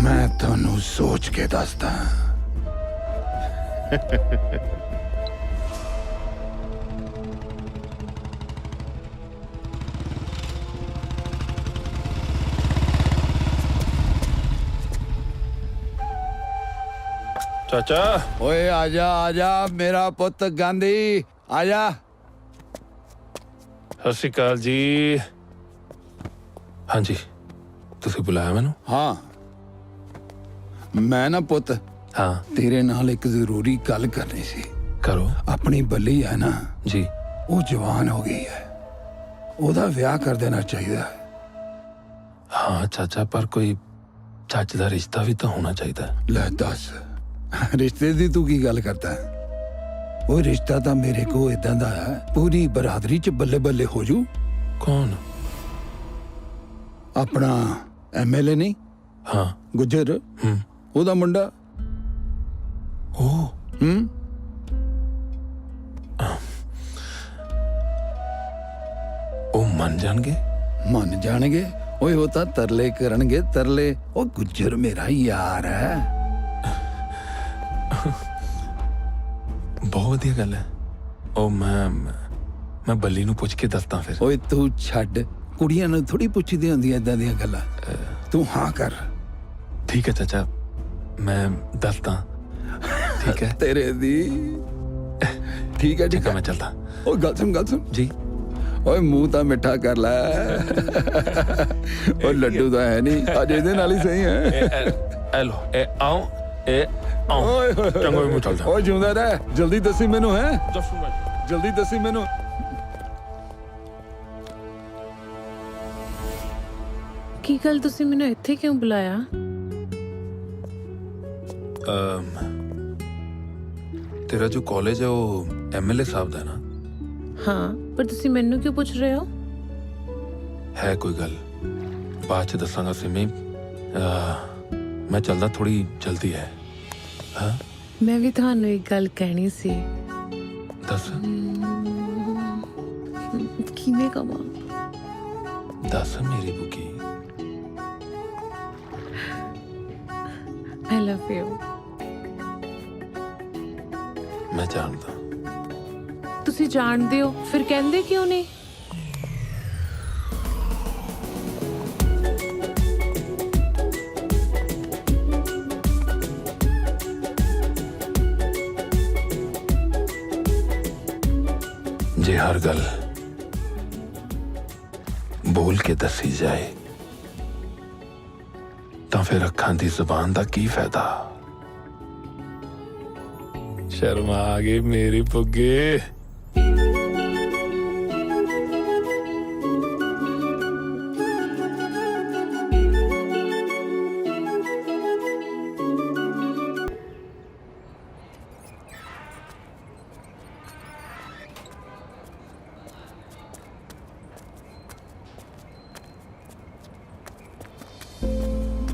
ਮੈਂ ਤੁਹਾਨੂੰ ਸੋਚ ਕੇ ਦੱਸਦਾ। ਚਾਚਾ ਓਏ ਆਜਾ ਆਜਾ ਮੇਰਾ ਪੁੱਤ ਗਾਂਧੀ, ਆਜਾ। ਸਤਿ ਸ਼੍ਰੀ ਅਕਾਲ ਜੀ। ਹਾਂਜੀ, ਤੁਸੀਂ ਬੁਲਾਇਆ ਮੈਨੂੰ? ਹਾਂ, ਮੈਂ ਨਾ ਪੁੱਤ ਹਾਂ ਤੇਰੇ ਨਾਲ ਇੱਕ ਜ਼ਰੂਰੀ ਗੱਲ ਕਰਨੀ ਸੀ। ਕਰੋ। ਆਪਣੀ ਬੱਲੀ ਹੈ ਨਾ ਜੀ, ਉਹ ਜਵਾਨ ਹੋ ਗਈ ਹੈ, ਉਹਦਾ ਵਿਆਹ ਕਰ ਦੇਣਾ ਚਾਹੀਦਾ ਹੈ। ਹਾਂ ਚਾਚਾ, ਪਰ ਕੋਈ ਚੱਜ ਦਾ ਰਿਸ਼ਤਾ ਵੀ ਤਾਂ ਹੋਣਾ ਚਾਹੀਦਾ। ਲੈ ਦੱਸ, ਰਿਸ਼ਤੇ ਦੀ ਤੂੰ ਕੀ ਗੱਲ ਕਰਦਾ ਹੈ? ਉਹ ਰਿਸ਼ਤਾ ਤਾਂ ਮੇਰੇ ਕੋਲ ਇਦਾਂ ਦਾ ਹੈ, ਪੂਰੀ ਬਰਾਦਰੀ ਚ ਬੱਲੇ ਬੱਲੇ ਹੋ ਜੂ। ਕੌਣ? ਆਪਣਾ ਐਮਐਲਏ ਨਹੀਂ, ਹਾਂ ਗੁੱਜਰ, ਉਹਦਾ ਮੁੰਡਾ। ਉਹ ਉਹ ਮੰਨ ਜਾਣਗੇ? ਮੰਨ ਜਾਣਗੇ। ਓਏ ਉਹ ਤਾਂ ਤਰਲੇ ਕਰਨਗੇ, ਤਰਲੇ। ਉਹ ਗੁੱਜਰ ਮੇਰਾ ਯਾਰ ਹੈ। ਬਹੁਤ ਵਧੀਆ ਗੱਲ ਹੈ। ਉਹ ਮੈਂ ਬੱਲੀ ਨੂੰ ਪੁੱਛ ਕੇ ਦੱਸਦਾ ਫਿਰ। ਓਏ ਤੂੰ ਛੱਡ, ਕੁੜੀਆਂ ਨੂੰ ਥੋੜੀ ਪੁੱਛਦੀ ਹੁੰਦੀਆਂ ਏਦਾਂ ਦੀਆਂ ਗੱਲਾਂ। ਤੂੰ ਹਾਂ ਕਰ। ਠੀਕ ਹੈ ਚਾਚਾ, ਮੈਂ ਦੱਸਦਾ। ਠੀਕ ਹੈ ਤੇਰੇ ਦੀ। ਠੀਕ ਹੈ ਠੀਕ ਹੈ, ਮੈਂ ਚੱਲਦਾ। ਓਏ ਗੱਲ ਸੁਣ ਜੀ। ਓਏ ਮੂੰਹ ਤਾਂ ਮਿੱਠਾ ਕਰ ਲੈ। ਉਹ ਲੱਡੂ ਤਾਂ ਹੈ ਨਹੀਂ, ਅੱਜ ਇਹਦੇ ਨਾਲ ਹੀ ਸਹੀ ਹੈ। ਐ ਲੋ, ਇਹ ਆਉ, ਇਹ ਆਉ। ਚੰਗਾ ਮੈਂ ਚੱਲਦਾ। ਓਏ ਜਿਉਂਦਾ ਰਹਿ, ਜਲਦੀ ਦੱਸੀ ਮੈਨੂੰ। ਹੈ ਦੱਸੂਗਾ, ਜਲਦੀ ਦੱਸੀ ਮੈਨੂੰ। ਕੀ ਗੱਲ, ਤੁਸੀਂ ਮੈਨੂੰ ਇੱਥੇ ਕਿਉਂ ਬੁਲਾਇਆ? ਤੇਰਾ ਜੋ ਕਾਲਜ ਹੈ ਉਹ ਐਮਐਲਏ ਸਾਹਿਬ ਦਾ ਨਾ? ਹਾਂ, ਪਰ ਤੁਸੀਂ ਮੈਨੂੰ ਕਿਉਂ ਪੁੱਛ ਰਹੇ ਹੋ? ਹੈ ਕੋਈ ਗੱਲ, ਬਾਅਦ ਚ ਦੱਸਾਂਗਾ ਸਿਮੀ। ਮੈਂ ਚੱਲਦਾ, ਥੋੜੀ ਜਲਦੀ ਹੈ। ਹਾਂ, ਮੈਂ ਵੀ ਤੁਹਾਨੂੰ ਇੱਕ ਗੱਲ ਕਹਿਣੀ ਸੀ। ਦੱਸ। ਕਿਵੇਂ ਕਵਾਂ? ਦੱਸ ਮੇਰੀ ਬੁਕੀ। I love you। ਮੈਂ ਜਾਣਦਾ। ਤੁਸੀਂ ਜਾਣਦੇ ਹੋ, ਫਿਰ ਕਹਿੰਦੇ ਕਿਉਂ ਨਹੀਂ? ਜੇ ਹਰ ਗੱਲ ਬੋਲ ਕੇ ਦੱਸੀ ਜਾਏ ਤਾਂ ਫਿਰ ਅੱਖਾਂ ਦੀ ਜ਼ੁਬਾਨ ਦਾ ਕੀ ਫਾਇਦਾ? ਸ਼ਰਮ ਆ ਗਈ ਮੇਰੀ ਪੁੱਗੇ।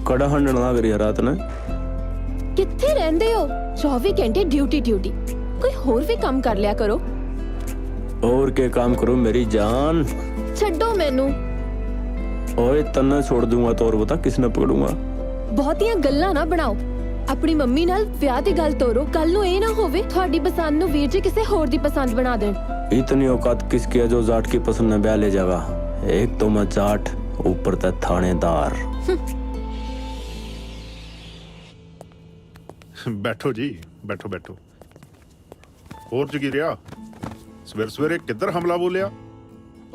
ਕੜਾ ਹੰਡਣ ਨਾ ਕਰੀ ਰਾਤ ਨੇ। ਕਿੱਥੇ ਰਹਿੰਦੇ ਹੋ? 24 ਘੰਟੇ ਡਿਊਟੀ ਡਿਊਟੀ, ਕੋਈ ਹੋਰ ਵੀ ਕੰਮ ਕਰ ਲਿਆ ਕਰੋ। और क्या काम करूं मेरी जान? ਛੱਡੋ ਮੈਨੂੰ। ओए तन्ने छोड़ दूंगा तो और बता किसने पकड़ूंगा? ਬਹੁਤੀਆਂ ਗੱਲਾਂ ਨਾ ਬਣਾਓ। ਆਪਣੀ ਮੰਮੀ ਨਾਲ ਵਿਆਹ ਦੀ ਗੱਲ ਤੋਰੋ। ਕੱਲ ਨੂੰ ਇਹ ਨਾ ਹੋਵੇ ਤੁਹਾਡੀ ਪਸੰਦ ਨੂੰ ਵੀਰ ਜੀ ਕਿਸੇ ਹੋਰ ਦੀ ਪਸੰਦ ਬਣਾ ਦੇਣ। इतनी औकात किसकी है जो जाट की पसंद में ब्याह ले जाएगा? एक तो मैं जाट, ऊपर तक थानेदार। ਬੈਠੋ ਜੀ, ਬੈਠੋ ਬੈਠੋ। ਹੋਰ ਜਗੀਰਿਆ, ਸਵੇਰ ਸਵੇਰੇ ਕਿੱਧਰ ਹਮਲਾ ਬੋਲਿਆ?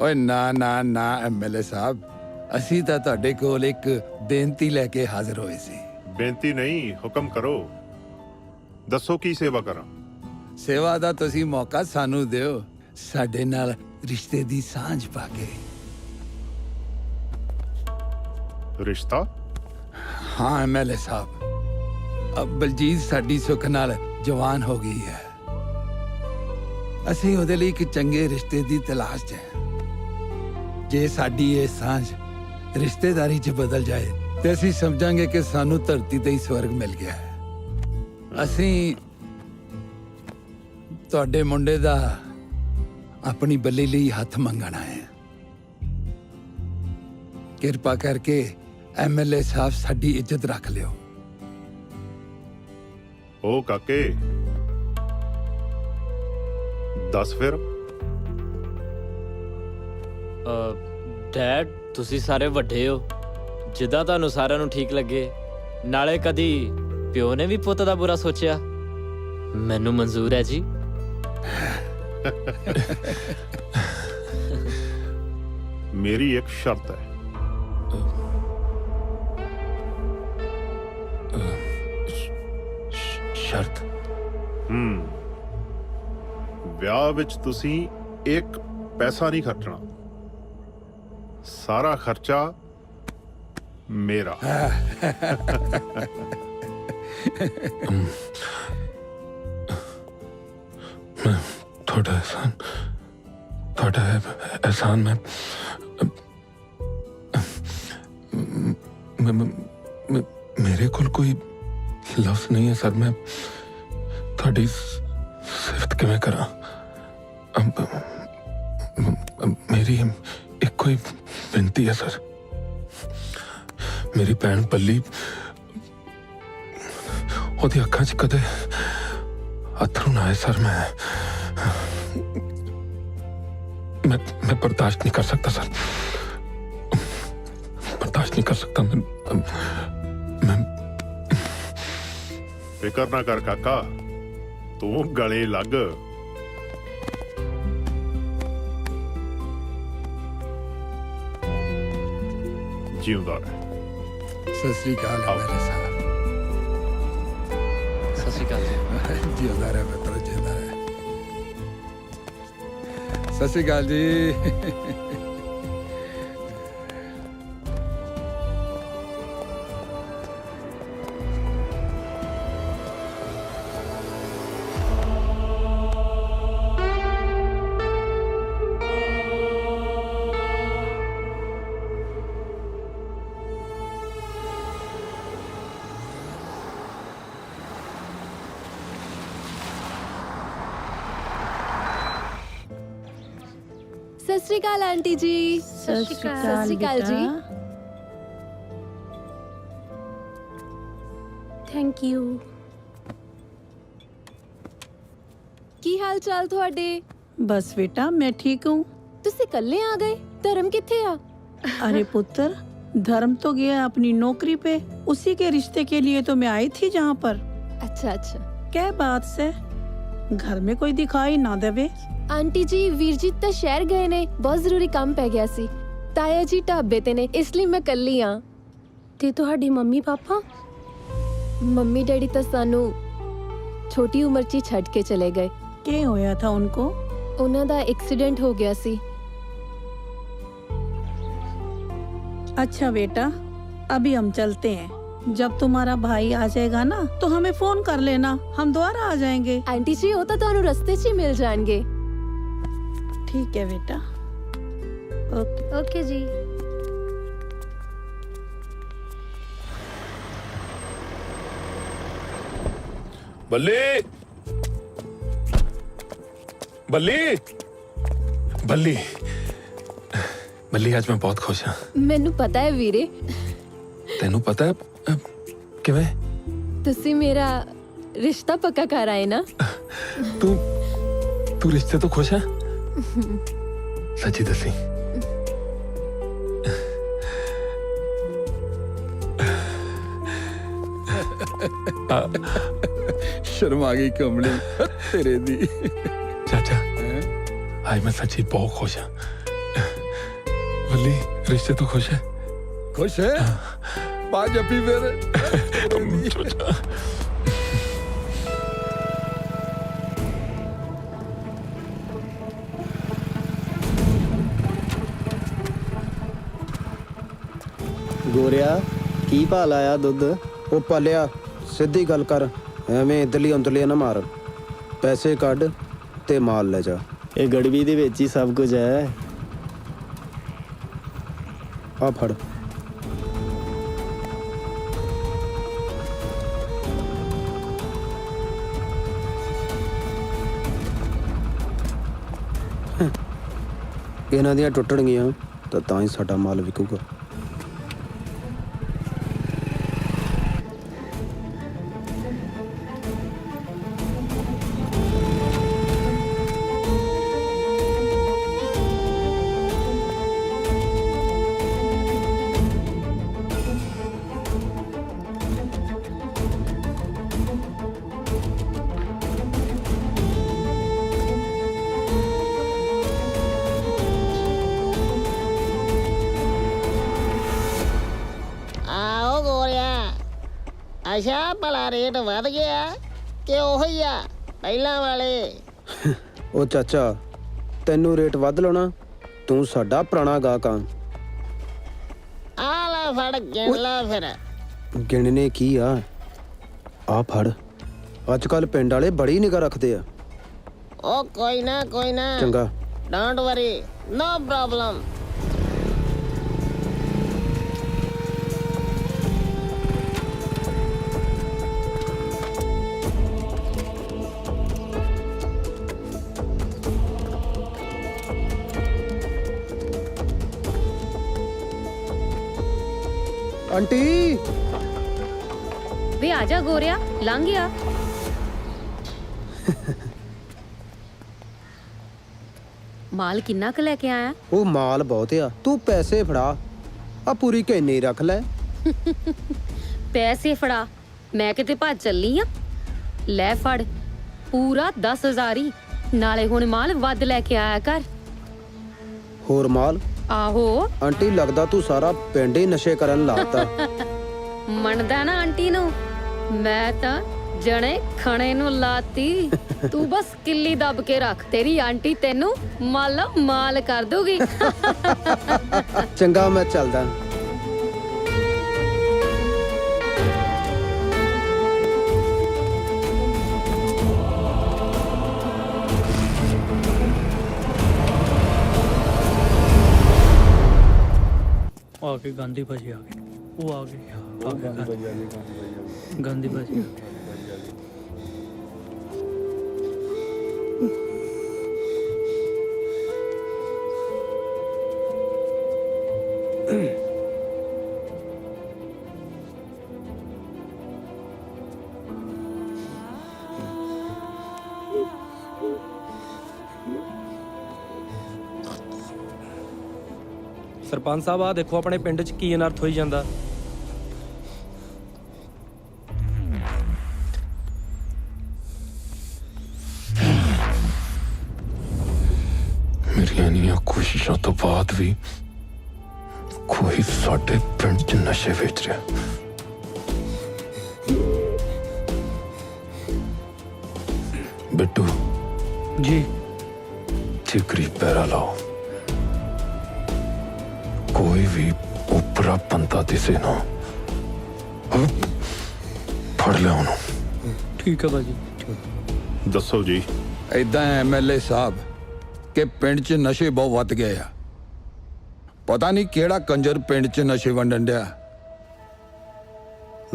ਓਏ ਨਾ ਨਾ ਨਾ ਐਮਐਲਏ ਸਾਹਿਬ, ਅਸੀਂ ਤਾਂ ਤੁਹਾਡੇ ਕੋਲ ਇੱਕ ਬੇਨਤੀ ਲੈ ਕੇ ਹਾਜ਼ਰ ਹੋਏ ਸੀ। ਬੇਨਤੀ ਨਹੀਂ, ਹੁਕਮ ਕਰੋ। ਦੱਸੋ ਕੀ ਸੇਵਾ ਕਰਾਂ? ਸੇਵਾ ਦਾ ਤੁਸੀਂ ਮੌਕਾ ਸਾਨੂੰ ਦਿਓ। ਸਾਡੇ ਨਾਲ ਰਿਸ਼ਤੇ ਦੀ ਸਾਂਝ ਪਾ ਕੇ। ਰਿਸ਼ਤਾ? ਹਾਂ ਐਮਐਲਏ ਸਾਹਿਬ, अब ਬਲਜੀਤ ਸਾਡੀ ਸੁੱਖ ਨਾਲ ਜਵਾਨ ਹੋ ਗਈ ਹੈ। ਅਸੀਂ ਉਹਦੇ ਲਈ ਇੱਕ ਚੰਗੇ ਰਿਸ਼ਤੇ ਦੀ ਤਲਾਸ਼ 'ਚ ਹਾਂ। ਜੇ ਸਾਡੀ ਇਹ ਸਾਂਝ ਰਿਸ਼ਤੇਦਾਰੀ 'ਚ ਬਦਲ ਜਾਏ ਤੇ ਅਸੀਂ ਸਮਝਾਂਗੇ ਕਿ ਸਾਨੂੰ ਧਰਤੀ ਤੇ ਹੀ ਸਵਰਗ ਮਿਲ ਗਿਆ ਹੈ। ਅਸੀਂ ਤੁਹਾਡੇ ਮੁੰਡੇ ਦਾ ਆਪਣੀ ਬੱਲੀ ਲਈ ਹੱਥ ਮੰਗਣਾ ਹੈ। ਕਿਰਪਾ ਕਰਕੇ ਐਮਐਲਏ ਸਾਹਿਬ ਸਾਡੀ ਇੱਜ਼ਤ ਰੱਖ ਲਿਓ। ਉਹ ਕਾਕੇ ਦੱਸ ਫਿਰ। ਡੈਡ ਤੁਸੀਂ ਸਾਰੇ ਵੱਡੇ ਹੋ, ਜਿੱਦਾਂ ਤੁਹਾਨੂੰ ਸਾਰਿਆਂ ਨੂੰ ਠੀਕ ਲੱਗੇ। ਨਾਲੇ ਕਦੀ ਪਿਓ ਨੇ ਵੀ ਪੁੱਤ ਦਾ ਬੁਰਾ ਸੋਚਿਆ? ਮੈਨੂੰ ਮਨਜ਼ੂਰ ਹੈ ਜੀ। ਮੇਰੀ ਇੱਕ ਸ਼ਰਤ ਹੈ। ਸ਼ਰਤ? ਵਿਆਹ ਵਿੱਚ ਤੁਸੀਂ ਇੱਕ ਪੈਸਾ ਨਹੀਂ ਖਰਚਣਾ। ਸਾਰਾ ਖਰਚਾ ਮੇਰਾ। ਤੁਹਾਡਾ एहसान मेरे कोल कोई लफ्ज नहीं है सर। मैं थोड़ी सिफत किवें करा। मेरी एक कोई बेनती है सर। मेरी भैन बल्ली ओदी अखां च कदे अथरू ना आए सर। मैं बर्दाश्त नहीं कर सकता सर, बर्दाश्त नहीं कर सकता। मैं फिकर ना कर काका, तू गले लग। जिंदा रह। सत श्री अकाल मेरे साहब। सत श्री अकाल जी। जिंदा रह मित्र, जिंदा रह। सत श्री अकाल जी। सत श्री अकाल आंटी जी। सत श्री अकाल जी। Thank you. ਕੀ ਹਾਲ ਚਾਲ ਤੁਹਾਡੇ? बस बेटा मैं ठीक हूँ। ਤੁਸੀਂ ਇਕੱਲੇ ਆ ਗਏ? ਧਰਮ ਕਿੱਥੇ ਆ? अरे पुत्र, धर्म तो गया अपनी नौकरी पे। उसी के रिश्ते के लिए तो मैं आई थी जहाँ पर। अच्छा अच्छा। क्या बात से घर में कोई दिखाई ना देवे? ਆਂਟੀ ਜੀ ਵੀਰ ਜੀ ਤਾਂ ਸ਼ਹਿਰ ਗਏ ਨੇ, ਬਹੁਤ ਜ਼ਰੂਰੀ ਕੰਮ ਪੈ ਗਿਆ ਸੀ। ਤਾਇਆ ਜੀ ਢਾਬੇ ਤੇ ਨੇ, ਇਸ ਲਈ ਮੈਂ ਇਕੱਲੀ ਆ। ਤੇ ਤੁਹਾਡੀ ਮੰਮੀ ਪਾਪਾ? ਮੰਮੀ ਡੈਡੀ ਤਾਂ ਸਾਨੂੰ ਛੋਟੀ ਉਮਰ 'ਚ ਹੀ ਛੱਡ ਕੇ ਚਲੇ ਗਏ। क्या होया था उनको? ਉਹਨਾਂ ਦਾ ਐਕਸੀਡੈਂਟ ਹੋ ਗਿਆ ਸੀ। अच्छा बेटा, अभी हम चलते हैं। जब तुम्हारा भाई आ जाएगा ना तो हमें फोन कर लेना, हम दोबारा आ जाएंगे। ਆਂਟੀ ਜੀ ਉਹ ਤਾਂ ਤੁਹਾਨੂੰ ਰਸਤੇ 'ਚ ਹੀ ਮਿਲ ਜਾਣਗੇ। ठीक है बेटा। ओके ओके जी। बल्ली बल्ली बल्ली बल्ली आज मैं बहुत खुश हाँ। ਮੈਨੂੰ ਪਤਾ ਹੈ ਵੀਰੇ, तेनू पता है किवें? ਤੁਸੀਂ ਮੇਰਾ ਰਿਸ਼ਤਾ ਪੱਕਾ ਕਰ ਆਏ ਨਾ। तू रिश्ते तो खुश है? सच्ची दसी? शर्मा गई कमली तेरे दी। चाचा आज मैं सच्ची बहुत खुश हाँ। बल्ली रिश्ते तो खुश है? खुश है? पाँच अपी मेरे। ਕੀ ਭਾ ਲਾਇਆ ਦੁੱਧ? ਉਹ ਪਾਲਿਆ ਸਿੱਧੀ ਗੱਲ ਕਰ, ਐਵੇਂ ਇਧਰਲੀ ਅੰਦਰਲੀ ਨਾ ਮਾਰ। ਪੈਸੇ ਕੱਢ ਤੇ ਮਾਲ ਲੈ ਜਾ। ਇਹ ਗੜਵੀ ਦੇ ਵਿੱਚ ਹੀ ਸਭ ਕੁਝ ਹੈ। ਆ ਫੜ। ਇਹਨਾਂ ਦੀਆਂ ਟੁੱਟਣਗੀਆਂ ਤਾਂ ਹੀ ਸਾਡਾ ਮਾਲ ਵਿਕੂਗਾ। ਆਓ ਗੋਰਿਆ, ਅੱਛਾ ਭਲਾ ਰੇਟ ਵਧ ਗਿਆ ਕਿ ਉਹੀ ਆ ਪਹਿਲਾਂ ਵਾਲੇ? ਉਹ ਚਾਚਾ, ਤੈਨੂੰ ਰੇਟ ਵੱਧ ਲਾਉਣਾ? ਤੂੰ ਸਾਡਾ ਪੁਰਾਣਾ ਗਾਹਕ ਆ। ਆ ਲੈ ਫੜ ਗਿਣ ਲਾ ਫਿਰ। ਗਿਣਨੇ ਕੀ ਆ? ਆ ਫੜ। ਅੱਜ ਕੱਲ ਪਿੰਡ ਵਾਲੇ ਬੜੀ ਨਿਗਾਹ ਰੱਖਦੇ ਆ। ਉਹ ਕੋਈ ਨਾ ਚੰਗਾ। Don't worry, no problem. Auntie ਵੇ ਆ ਜਾ ਗੋਰਿਆ, ਲੰਘ ਗਿਆ। ਮਾਲ ਕਿੰਨਾ ਕੁ ਲੈ ਕੇ ਆਇਆ? ਉਹ ਮਾਲ ਬਹੁਤ ਆ, ਤੂੰ ਪੈਸੇ ਫੜਾ। ਆ ਪੂਰੀ ਕੈਨੀ ਰੱਖ ਲੈ। ਪੈਸੇ ਫੜਾ, ਮੈਂ ਕਿਤੇ ਭੱਜ ਚੱਲੀ ਆ। ਲੈ ਫੜ, ਪੂਰਾ 10,000 ਹੀ। ਨਾਲੇ ਹੁਣ ਮਾਲ ਵੱਧ ਲੈ ਕੇ ਆਇਆ ਕਰ। ਹੋਰ ਮਾਲ? ਆਹੋ। ਆਂਟੀ ਲੱਗਦਾ ਤੂੰ ਸਾਰਾ ਪਿੰਡ ਹੀ ਨਸ਼ੇ ਕਰਨ ਲਾਤਾ। ਮੰਨਦਾ ਨਾ ਆਂਟੀ ਨੂੰ? ਮੈਂ ਤਾਂ ਜਣੇ ਖਣੇ ਨੂੰ ਲਾਤੀ। ਤੂੰ ਬਸ ਕਿੱਲੀ ਦੱਬ ਕੇ ਰੱਖ, ਤੇਰੀ ਆਂਟੀ ਤੈਨੂੰ ਮਾਲਾ ਮਾਲ ਕਰ ਦੂਗੀ। ਚੰਗਾ, ਮੈਂ ਚੱਲਦਾ। ਆ ਕੇ ਗਾਂਧੀ ਭਾਜੀ ਆ ਗਏ। ਉਹ ਆ ਗਏ, ਗਾਂਧੀ ਭਾਜੀ। ਸਰਪੰਚ ਸਾਹਿਬ, ਆ ਦੇਖੋ ਆਪਣੇ ਪਿੰਡ 'ਚ ਕੀ ਅਨਰਥ ਹੋਈ ਜਾਂਦਾ। ਮੇਰੀਆਂ ਇੰਨੀਆਂ ਕੋਸ਼ਿਸ਼ਾਂ ਤੋਂ ਬਾਅਦ ਵੀ ਕੋਈ ਸਾਡੇ ਪਿੰਡ 'ਚ ਨਸ਼ੇ ਵੇਚ ਰਿਹਾ। ਬਿੱਟੂ ਜੀ। ਜਿਗਰੀ ਪੈਰਾ ਲਾਓ। ਕੋਈ ਵੀ ਉਪਰਾ ਬੰਦਾ ਦਿਸੇ ਨਾ, ਫੜ ਲਿਆ ਉਹਨੂੰ। ਠੀਕ ਹੈ ਭਾਜੀ। ਦੱਸੋ ਜੀ। ਇਦਾਂ ਐਮਐਲਏ ਸਾਹਿਬ ਕਿ ਪਿੰਡ 'ਚ ਨਸ਼ੇ ਬਹੁਤ ਵੱਧ ਗਏ ਆ। ਪਤਾ ਨਹੀਂ ਕਿਹੜਾ ਕੰਜਰ ਪਿੰਡ 'ਚ ਨਸ਼ੇ ਵੰਡਣ ਡਿਆ।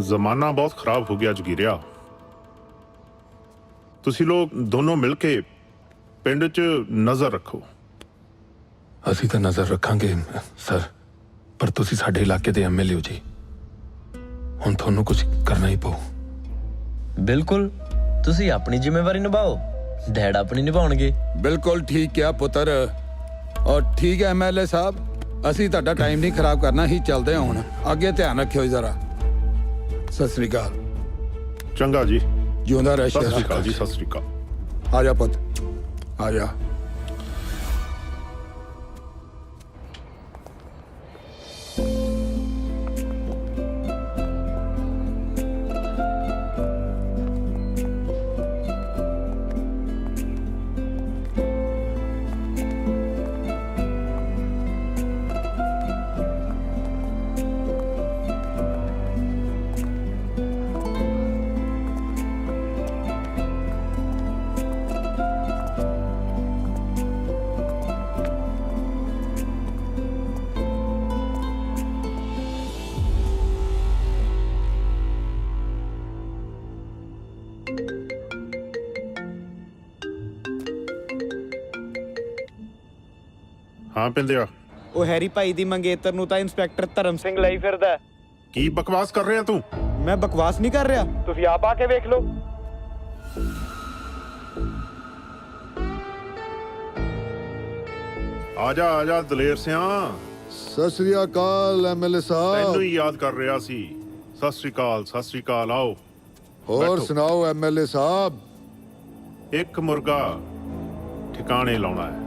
ਜ਼ਮਾਨਾ ਬਹੁਤ ਖਰਾਬ ਹੋ ਗਿਆ ਜਗੀਰਿਆ। ਤੁਸੀਂ ਲੋਕ ਦੋਨੋਂ ਮਿਲ ਕੇ ਪਿੰਡ 'ਚ ਨਜ਼ਰ ਰੱਖੋ। ਅਸੀਂ ਤਾਂ ਨਜ਼ਰ ਰੱਖਾਂਗੇ ਸਰ, ਪਰ ਤੁਸੀਂ ਸਾਡੇ ਇਲਾਕੇ ਦੇ ਐਮਐਲਏ ਹੋ ਜੀ। ਹੁਣ ਤੁਹਾਨੂੰ ਕੁਝ ਕਰਨਾ ਹੀ ਪਊ। ਬਿਲਕੁਲ, ਤੁਸੀਂ ਆਪਣੀ ਜ਼ਿੰਮੇਵਾਰੀ ਨਿਭਾਓ, ਡੈਡ ਆਪਣੀ ਨਿਭਾਉਣਗੇ। ਬਿਲਕੁਲ ਠੀਕ ਆ ਪੁੱਤਰ। ਔਰ ਠੀਕ ਹੈ ਐਮਐਲਏ ਸਾਹਿਬ, ਅਸੀਂ ਤੁਹਾਡਾ ਟਾਈਮ ਨਹੀਂ ਖਰਾਬ ਕਰਨਾ, ਹੀ ਚੱਲਦੇ ਹਾਂ ਹੁਣ। ਅੱਗੇ ਧਿਆਨ ਰੱਖਿਓ ਜ਼ਰਾ। ਸਤਿ ਸ੍ਰੀ ਅਕਾਲ। ਚੰਗਾ ਜੀ। ਜਿਉਂਦਾ ਰਹਿ। ਸਤਿ ਸ੍ਰੀ ਅਕਾਲ ਜੀ। ਸਤਿ ਸ੍ਰੀ ਅਕਾਲ। ਆ ਜਾ ਪੁੱਤ, ਆ ਜਾ। ਹਾਂ ਪਿੰਦਿਆ, ਉਹ ਹੈਰੀ ਭਾਈ ਦੀ ਮੰਗੇਤਰ ਨੂੰ ਤਾਂ ਇੰਸਪੈਕਟਰ ਧਰਮ ਸਿੰਘ ਲਈ ਫਿਰਦਾ। ਕੀ ਬਕਵਾਸ ਕਰ ਰਿਹਾ ਤੂੰ? ਮੈਂ ਬਕਵਾਸ ਨਹੀਂ ਕਰ ਰਿਹਾ, ਤੁਸੀਂ ਆਪ ਆ ਕੇ ਵੇਖ ਲਓ। ਆ ਜਾ ਦਲੇਰ ਸਿਆਂ। ਸਤਿ ਸ੍ਰੀ ਅਕਾਲ ਐਮਐਲਏ ਤੈਨੂੰ ਹੀ ਯਾਦ ਕਰ ਰਿਹਾ ਸੀ। ਸਤਿ ਸ੍ਰੀ ਅਕਾਲ, ਆਓ। ਹੋਰ ਬੈਠੋ। ਸੁਣਾਓ ਐਮਐਲਏ ਸਾਹਿਬ। ਇੱਕ ਮੁਰਗਾ ਠਿਕਾਣੇ ਲਾਉਣਾ ਹੈ।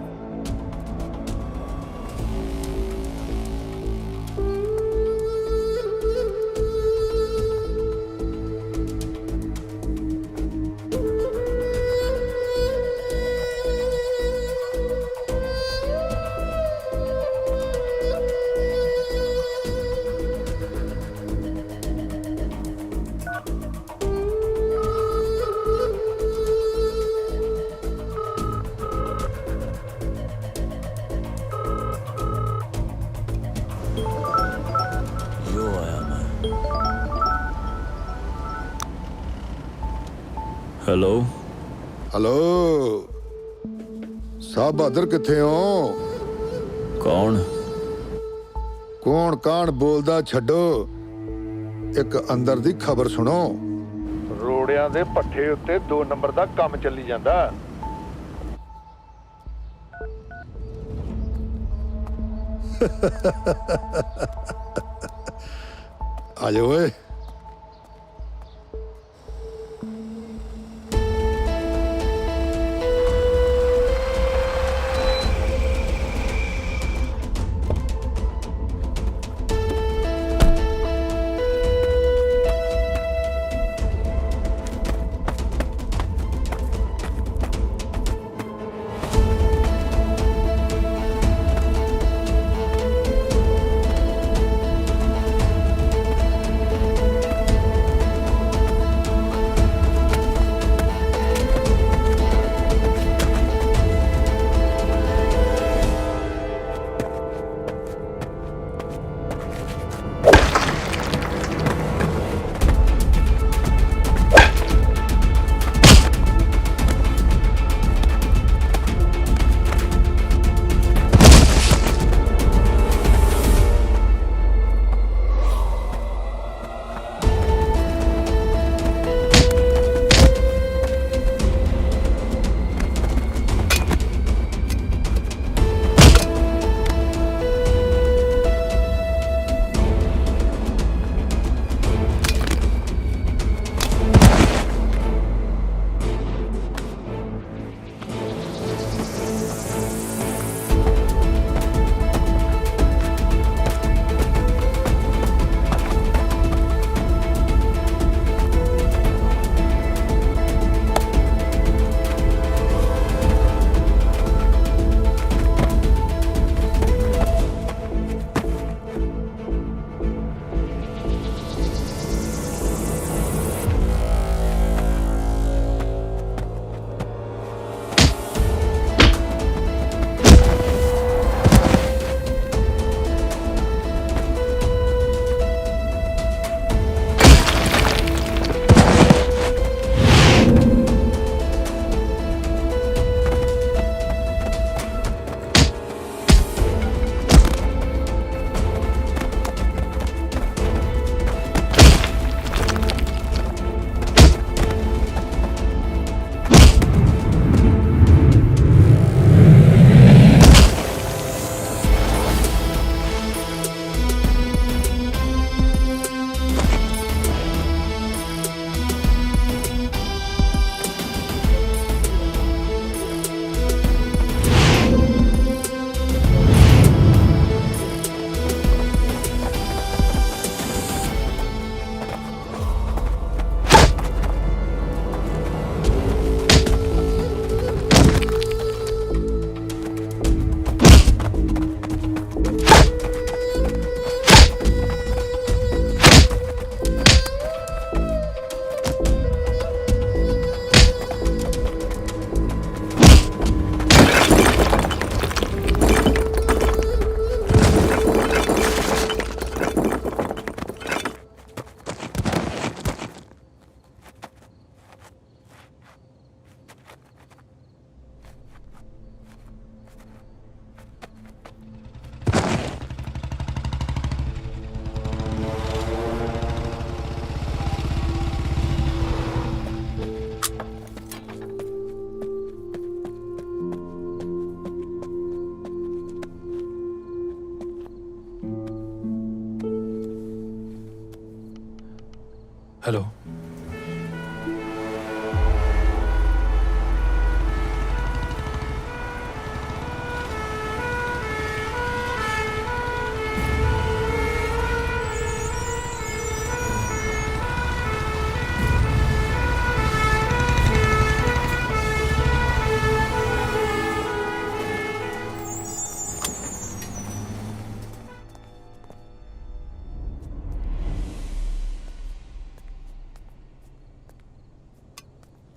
यो आया मैं। हेलो हेलो साहब, बहादुर किथे हो? कौन? कौन कान बोलदा छड्डो, एक अंदर दी खबर सुनो। ਰੋੜਿਆਂ ਦੇ ਪੱਠੇ ਉੱਤੇ 2 ਨੰਬਰ ਦਾ ਕੰਮ ਚੱਲੀ ਜਾਂਦਾ। ਆ ਜਾ ਓਏ।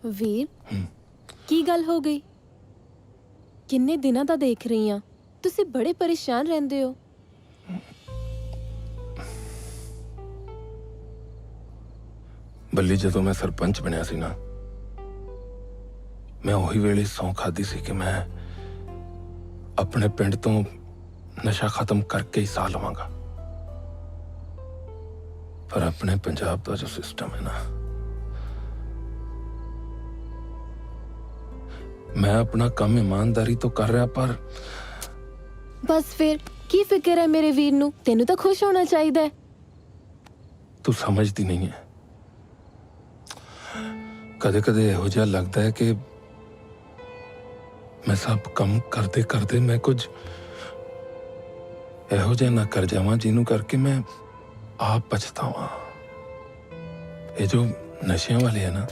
ਵੀਰ ਕੀ ਗੱਲ ਹੋ ਗਈ? ਕਿੰਨੇ ਦਿਨਾਂ ਦਾ ਦੇਖ ਰਹੀ ਆ, ਤੁਸੀਂ ਬੜੇ ਪਰੇਸ਼ਾਨ ਰਹਿੰਦੇ ਹੋ। ਬੱਲੀ, ਜਦੋਂ ਮੈਂ ਸਰਪੰਚ ਬਣਿਆ ਸੀ ਨਾ, ਮੈਂ ਉਹੀ ਵੇਲੇ ਸਹੁੰ ਖਾਦੀ ਸੀ ਕਿ ਮੈਂ ਆਪਣੇ ਪਿੰਡ ਤੋਂ ਨਸ਼ਾ ਖਤਮ ਕਰਕੇ ਹੀ ਸਾਹ ਲਵਾਂਗਾ। ਪਰ ਆਪਣੇ ਪੰਜਾਬ ਦਾ ਜੋ ਸਿਸਟਮ ਹੈ ਨਾ, ਮੈਂ ਆਪਣਾ ਕੰਮ ਈਮਾਨਦਾਰੀ ਤੋਂ ਕਰ ਰਿਹਾ, ਪਰ ਬਸ ਫਿਰ ਕੀ ਫਿਕਰ ਹੈ ਮੇਰੇ ਵੀਰ ਨੂੰ? ਤੈਨੂੰ ਤਾਂ ਖੁਸ਼ ਹੋਣਾ ਚਾਹੀਦਾ ਹੈ। ਤੂੰ ਸਮਝਦੀ ਨਹੀਂ ਹੈ। ਕਦੇ ਕਦੇ ਇਹੋ ਜਿਹਾ ਲੱਗਦਾ ਹੈ ਕਿ ਮੈਂ ਸਭ ਕੰਮ ਕਰਦੇ ਕਰਦੇ ਮੈਂ ਕੁਝ ਇਹੋ ਜਿਹਾ ਨਾ ਕਰ ਜਾਵਾਂ ਜਿਹਨੂੰ ਕਰਕੇ ਮੈਂ ਆਪ ਪਛਤਾਵਾਂ। ਇਹ ਜੋ ਨਸ਼ਿਆਂ ਵਾਲੇ ਹੈ ਨਾ,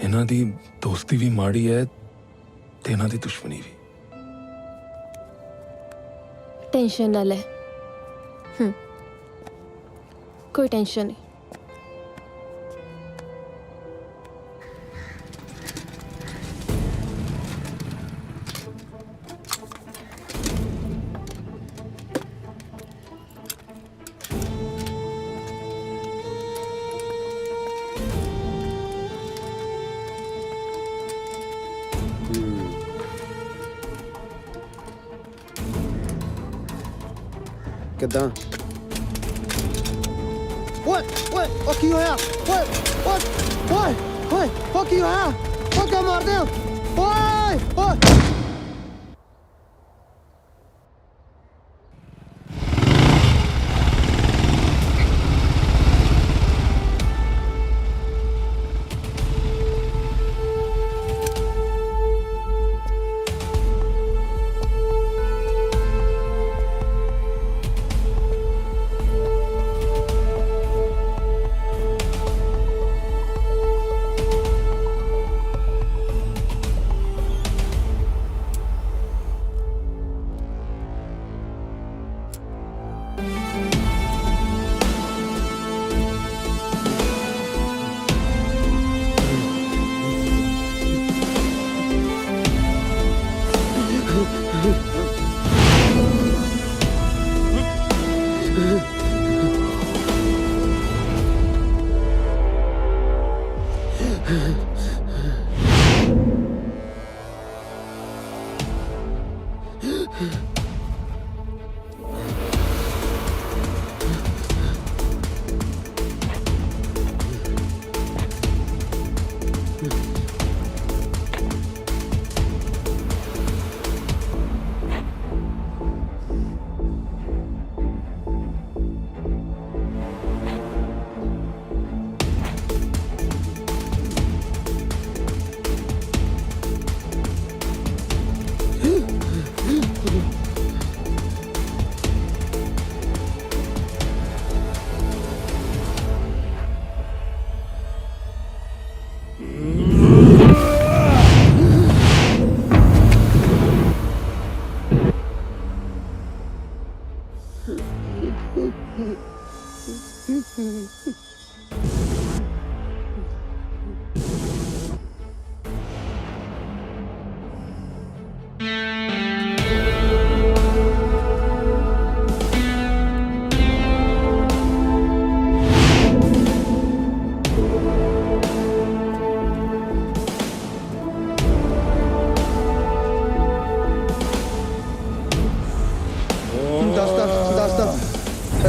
ਇਹਨਾਂ ਦੀ ਦੋਸਤੀ ਵੀ ਮਾੜੀ ਹੈ ਤੇ ਇਹਨਾਂ ਦੀ ਦੁਸ਼ਮਣੀ ਵੀ। टेंशन ना ले। कोई टेंशन नहीं। ਕਿੱਦਾਂ? ਓਏ ਓਏ ਉਹ ਕੀ ਹੋਇਆ? ਓਏ ਓਏ ਓਏ ਓਏ ਉਹ ਕੀ ਹੋਇਆ? ਉਹ ਕਿਉਂ ਮਾਰਦੇ ਹੋ? ਓਏ ਓਏ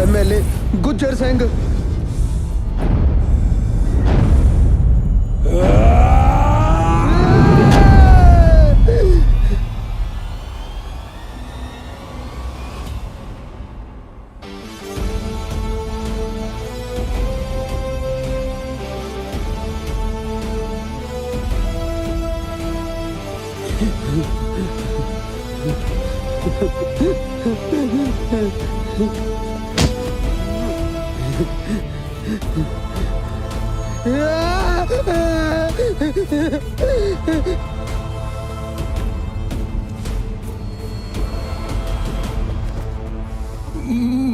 MLA ਗੁੱਜਰ ਸਿੰਘ।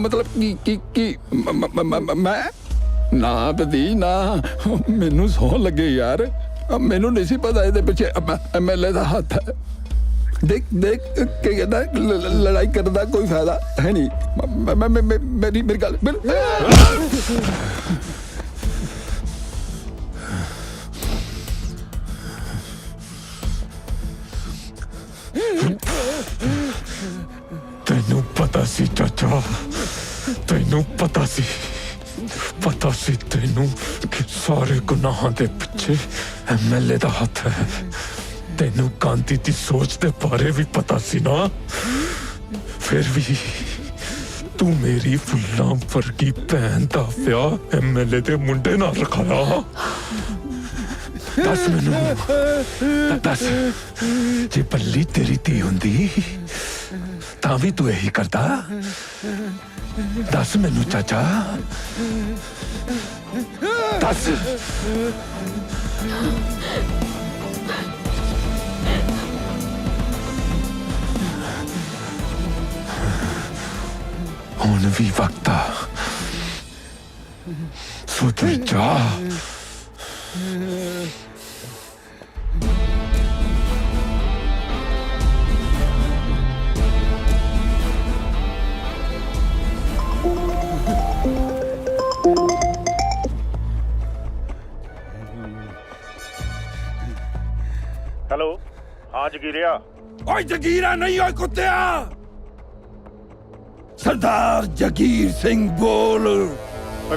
मतलब कि मैं ਨਾ ਭਤੀ ਨਾ, ਮੈਨੂੰ ਸੌਂ ਲੱਗੇ ਯਾਰ, ਮੈਨੂੰ ਨਹੀਂ ਸੀ ਪਤਾ ਇਹਦੇ ਪਿੱਛੇ ਐਮਐਲਏ ਦਾ ਹੱਥ ਹੈ। ਦੇਖ ਦੇਖ ਕੀ ਕਹਿੰਦਾ, ਲੜਾਈ ਕਰਨ ਦਾ ਕੋਈ ਫਾਇਦਾ ਹੈ ਨਹੀਂ। ਮੇਰੀ ਗੱਲ ਤੈਨੂੰ ਪਤਾ ਸੀ ਚਾਚਾ, ਤੈਨੂੰ ਪਤਾ ਸੀ ਤੈਨੂੰ ਕਿ ਸਾਰੇ ਗੁਨਾਹਾਂ ਦੇ ਪਿੱਛੇ ਐਮਐਲਏ ਦਾ ਹੱਥ ਹੈ। ਤੈਨੂੰ ਗਾਂਧੀ ਦੀ ਸੋਚ ਦੇ ਬਾਰੇ ਵੀ ਪਤਾ ਸੀ ਨਾ, ਫਿਰ ਵੀ ਤੂੰ ਮੇਰੀ ਫੁੱਲਾਂ ਵਰਗੀ ਭੈਣ ਦਾ ਵਿਆਹ ਐਮਐਲਏ ਦੇ ਮੁੰਡੇ ਨਾਲ ਰਖਾਇਆ। ਦੱਸ ਮੈਨੂੰ, ਦੱਸ, ਜੇ ਪੱਲੀ ਤੇਰੀ ਧੀ ਹੁੰਦੀ ਤਾਂ ਵੀ ਤੂੰ ਇਹੀ ਕਰਦਾ? ਦੱਸ ਮੈਨੂੰ ਚਾਚਾ, ਦੱਸ। ਹੁਣ ਵੀ ਵਕਤ ਆ, ਸੁਧਰ ਜਾ। हेलो, हाँ जगीरिया। ओए जगीरा नहीं, ओए कुत्तिया, सरदार जगीर सिंह बोल।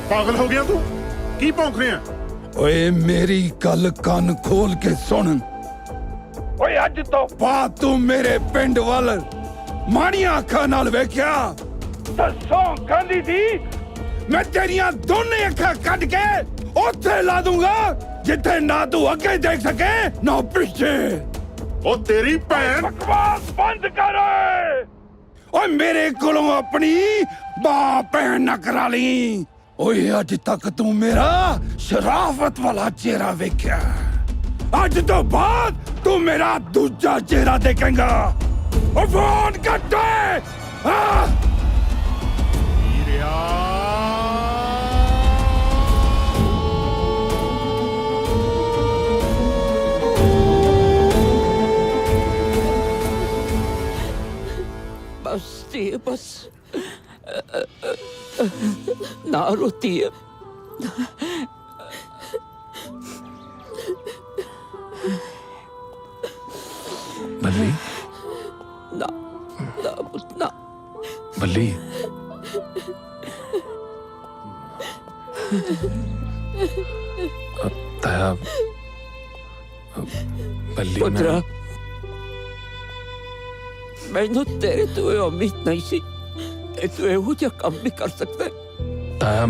पागल हो गया तू? की भौंक रहे हैं? ओए मेरी गल कान खोल के सुन। ओए अज तो बाद तू मेरे पिंड वाल माड़ियां अखां नाल वेख्या दसों गांधी दी, मैं तेरियां दोने अखां कट के उत्थे ला दूंगा जिथे ना तू अगे देख सके ना पीछे। ओ तेरी भैन। बकवास बंद कर। ओए मेरे कोलों अपनी मां भैन न करा ली। ओए अज तक तू मेरा शराफत वाला चेहरा वेख्या, अज तो बाद तू मेरा दूजा चेहरा देखेगा। ओ फोन कट दे। बस ना रोती है। बल्ली, ना ना ना बल्ली, ताया, बल्ली पुत्रा, मैनू तेरे तो उम्मीद नहीं सी कि तू ਇਹੋ ਜਿਹਾ ਕੰਮ ਵੀ ਕਰ ਸਕਦਾ। ताया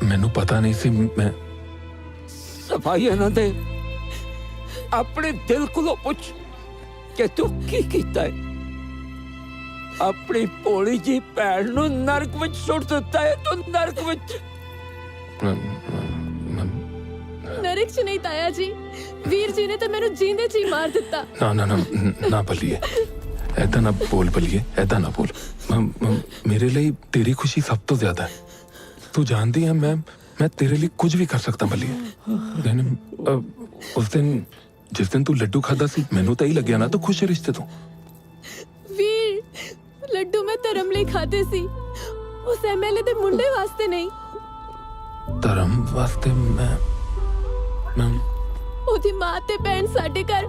मैनू पता नहीं सी। मैं सफाई ना दे, अपने दिल को पुछ कि तू की कीता है। अपनी भोली जी भैन नू नरक विच सुट दिता है। तू नरक विच। नरक च नहीं ताया जी, वीर जी ने तो मैनू जींदे जी मार दिता। ना ना ना ना बल्लिए, ऐदा ना बोल बल्लिए, ऐदा ना बोल। मेरे लिए तेरी खुशी सब तो ज्यादा है। तू जानती है मैं तेरे लिए कुछ भी कर सकता बल्लिए। उस दिन जिस दिन तू लड्डू खाता सी, मैनू तो ही लग्या ना तू खुश है रिश्ते तो। वीर, लड्डू मैं धर्म ਲਈ ਖਾਦੇ ਸੀ, ਉਸ ਐਮਐਲਏ ਦੇ ਮੁੰਡੇ ਵਾਸਤੇ ਨਹੀਂ। धर्म वास्ते मैं ਉਹਦੀ ਮਾਂ ਤੇ ਭੈਣ ਸਾਡੇ ਘਰ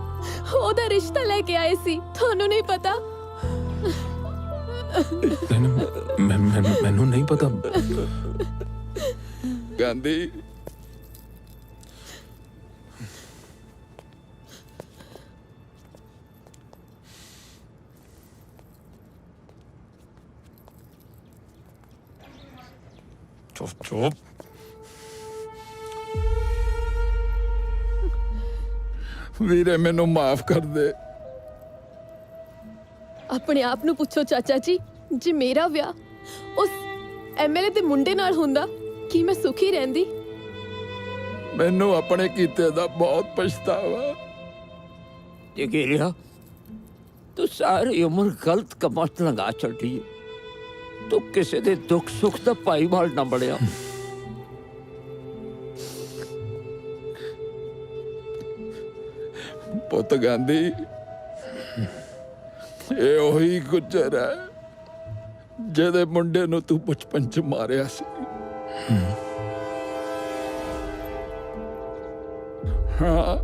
ਉਹਦਾ ਰਿਸ਼ਤਾ ਲੈ ਕੇ ਆਏ ਸੀ, ਤੁਹਾਨੂੰ ਨਹੀਂ ਪਤਾ? मैनू नहीं पता। गांधी चुप चुप। वीरे मैनू माफ कर दे। ਆਪਣੇ ਆਪ ਨੂੰ ਪੁੱਛੋ ਚਾਚਾ ਜੀ, ਜੇ ਮੇਰਾ ਵਿਆਹ ਉਸ ਐਮਐਲਏ ਦੇ ਮੁੰਡੇ ਨਾਲ ਹੁੰਦਾ ਕੀ ਮੈਂ ਸੁਖੀ ਰਹਿੰਦੀ? ਮੈਨੂੰ ਆਪਣੇ ਕੀਤੇ ਦਾ ਬਹੁਤ ਪਛਤਾਵਾ। जगीरिया, तू सारी उम्र गलत कमां च लगा छड्डी है। तू किसी दे दुख सुख दा भाईवाल ना बनिया। ਪੁੱਤ ਗਾਂਧੀ, ਇਹ ਉਹੀ ਗੁੱਜਰ ਹੈ ਜਿਹਦੇ ਮੁੰਡੇ ਨੂੰ ਤੂੰ ਬਚਪਨ ਚ ਮਾਰਿਆ ਸੀ। ਹਾਂ,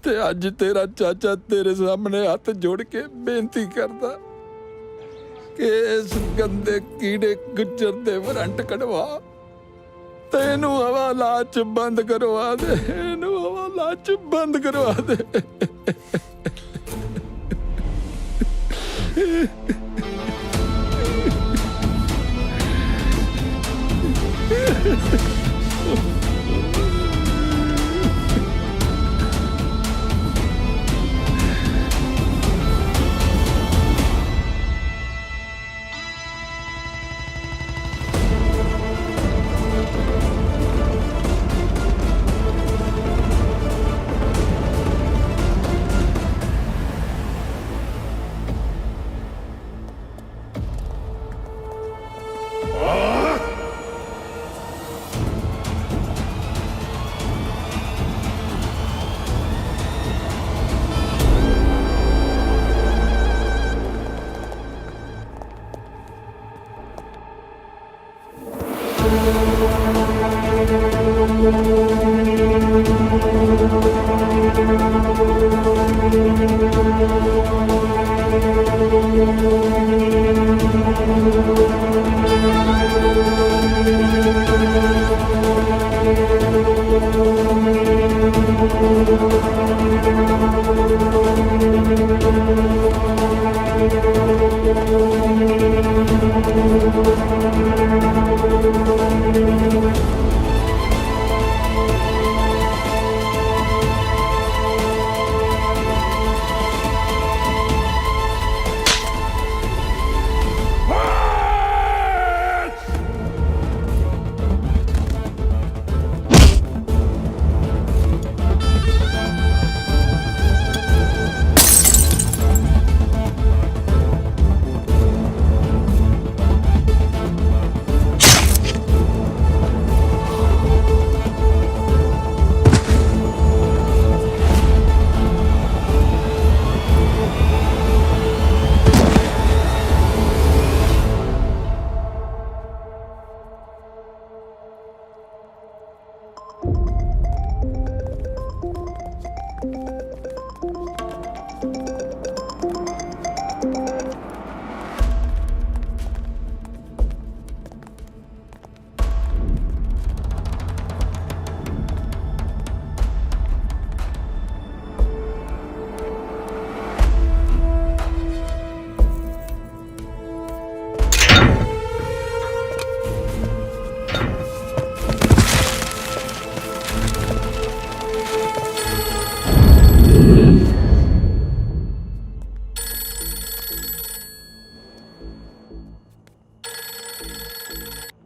ਤੇ ਅੱਜ ਤੇਰਾ ਚਾਚਾ ਤੇਰੇ ਸਾਹਮਣੇ ਹੱਥ ਜੋੜ ਕੇ ਬੇਨਤੀ ਕਰਦਾ ਕਿ ਇਸ ਗੰਦੇ ਕੀੜੇ ਗੁੱਜਰ ਦੇ ਵਾਰੰਟ ਕਢਵਾ ਤੇ ਇਹਨੂੰ ਹਵਾਲਾਤ ਚ ਬੰਦ ਕਰਵਾ ਦੇ, ਇਹਨੂੰ ਹਵਾਲਾਤ ਚ ਬੰਦ ਕਰਵਾ ਦੇ।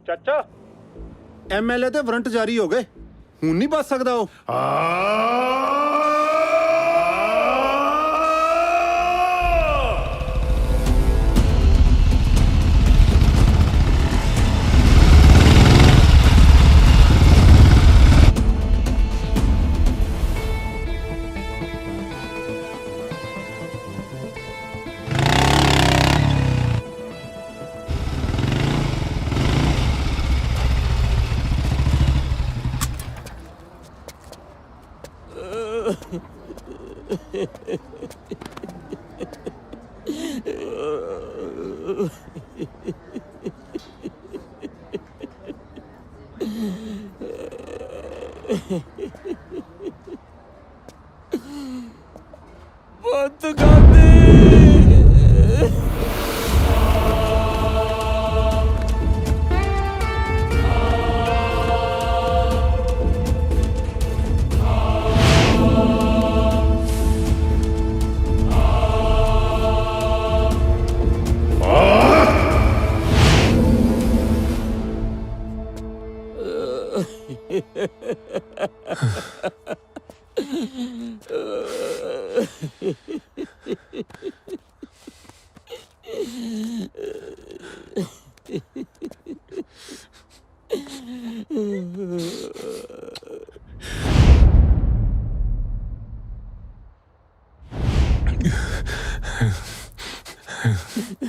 ਚਾਚਾ, ਐਮਐਲਏ ਤੇ ਵਾਰੰਟ ਜਾਰੀ ਹੋ ਗਏ, ਹੁਣ ਨਹੀਂ ਬਚ ਸਕਦਾ ਉਹ। ਪੁੱਤ ਗਾਂਧੀ,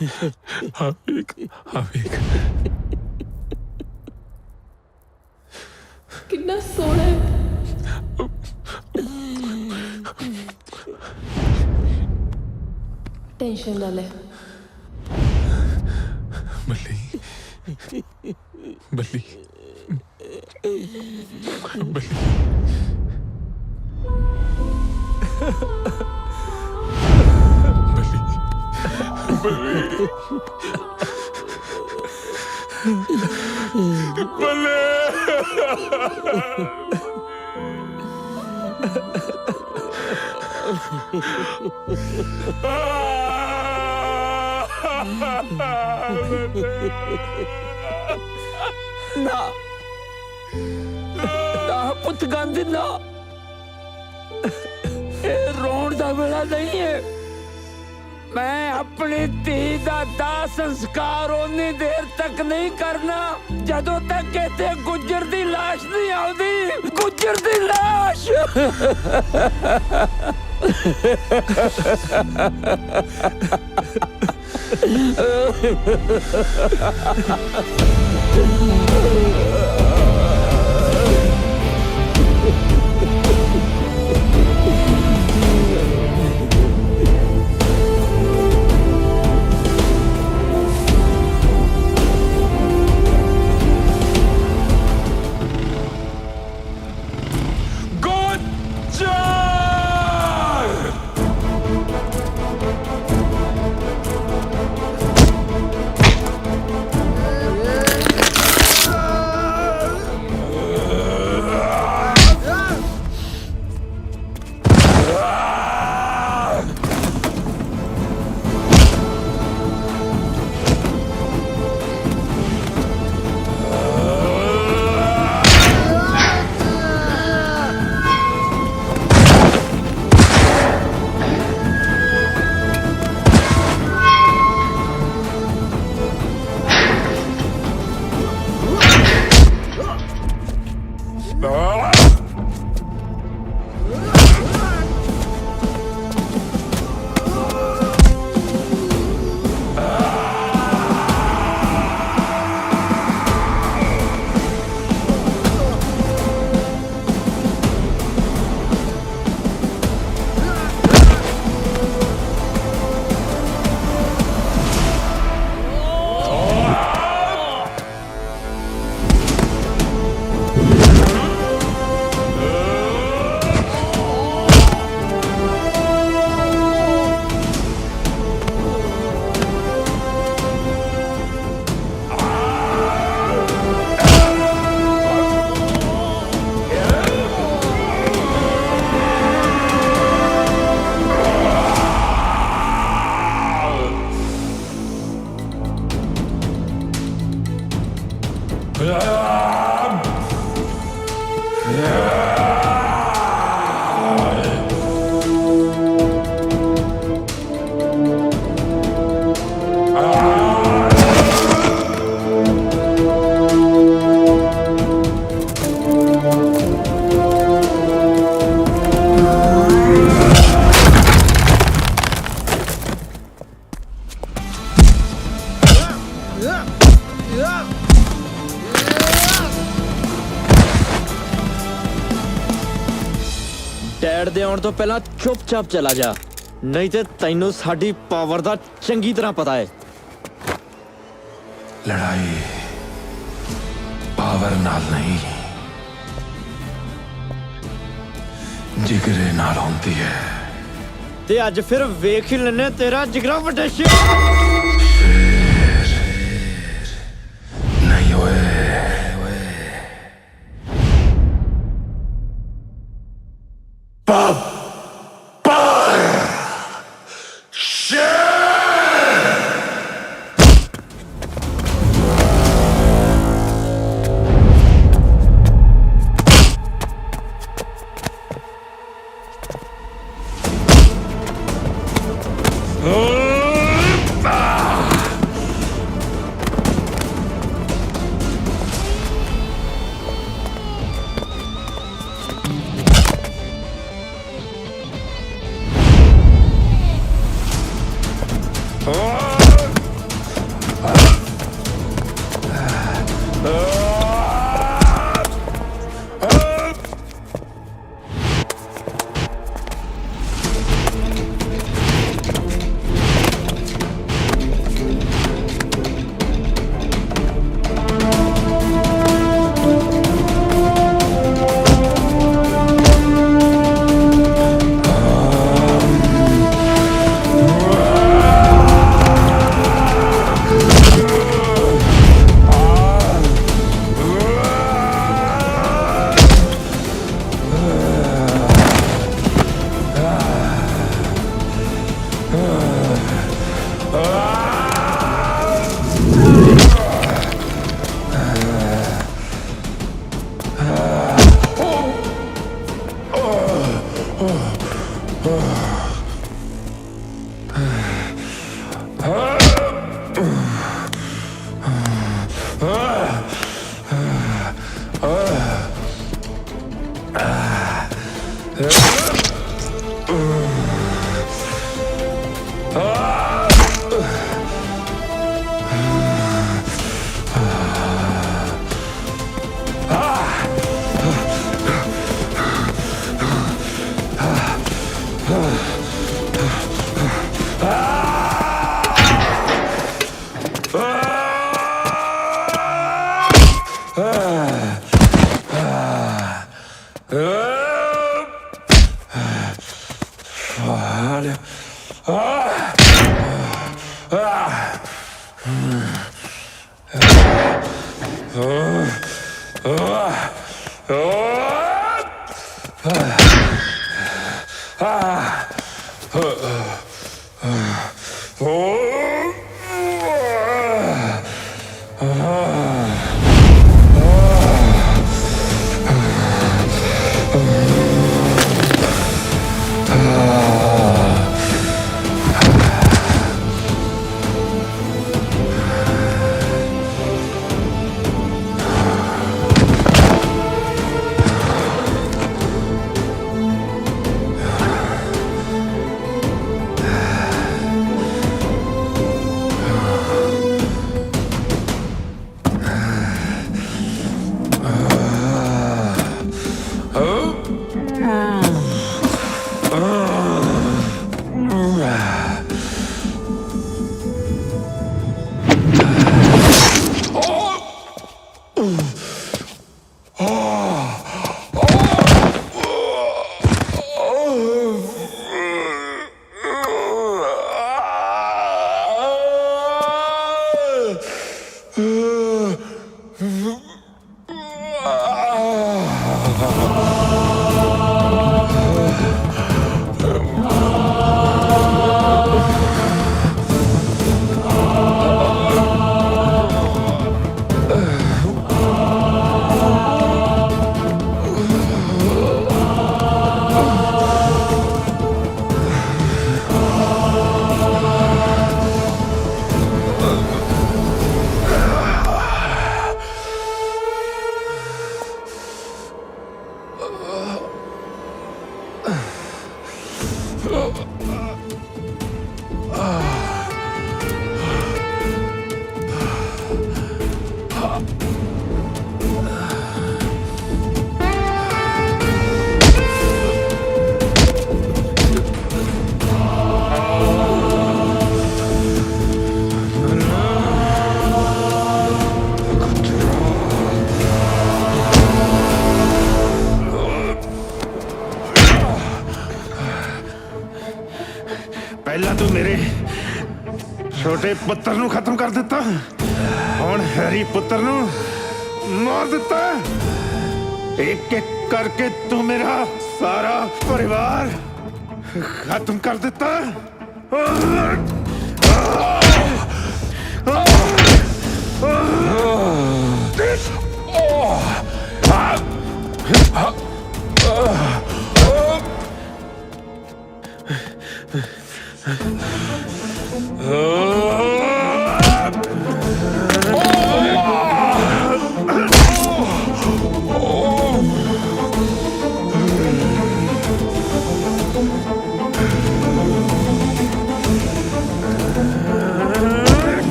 हाँ वेख, हाँ वेख। कितना सोहना है। टेंशन ना ले। बल्ली बल्ली बल्ली ना ना पुत गांधी ना, ये रोण दा वेला नहीं है। मैं अपनी धी दा दाह संस्कार उन्नी देर तक नहीं करना जदों तक कहते गुज्जर दी लाश नहीं आउंदी। गुज्जर दी लाश ਡੈਡ ਦੇ ਆਉਣ ਤੋਂ ਪਹਿਲਾਂ ਚੁੱਪਚਾਪ ਚਲਾ ਜਾ, ਨਹੀਂ ਤੇ ਤੈਨੂੰ ਸਾਡੀ ਪਾਵਰ ਦਾ ਚੰਗੀ ਤਰ੍ਹਾਂ ਪਤਾ ਹੈ। लड़ाई पावर नाल नहीं जिगरे नाल होती है। ਤੇ ਅੱਜ ਫਿਰ ਵੇਖ ਹੀ ਲੈਨੇ ਤੇਰਾ ਜਿਗਰਾ ਵੱਡੇ ਸ਼ੇਰ। नहीं होए ਪਹਿਲਾਂ ਤੂੰ ਮੇਰੇ ਛੋਟੇ ਪੁੱਤਰ ਨੂੰ ਖਤਮ ਕਰ ਦਿੱਤਾ, ਹੁਣ ਹੈਰੀ ਪੁੱਤਰ ਨੂੰ ਮਾਰ ਦਿੱਤਾ। ਇੱਕ ਇੱਕ ਕਰਕੇ ਤੂੰ ਮੇਰਾ ਸਾਰਾ ਪਰਿਵਾਰ ਖਤਮ ਕਰ ਦਿੱਤਾ।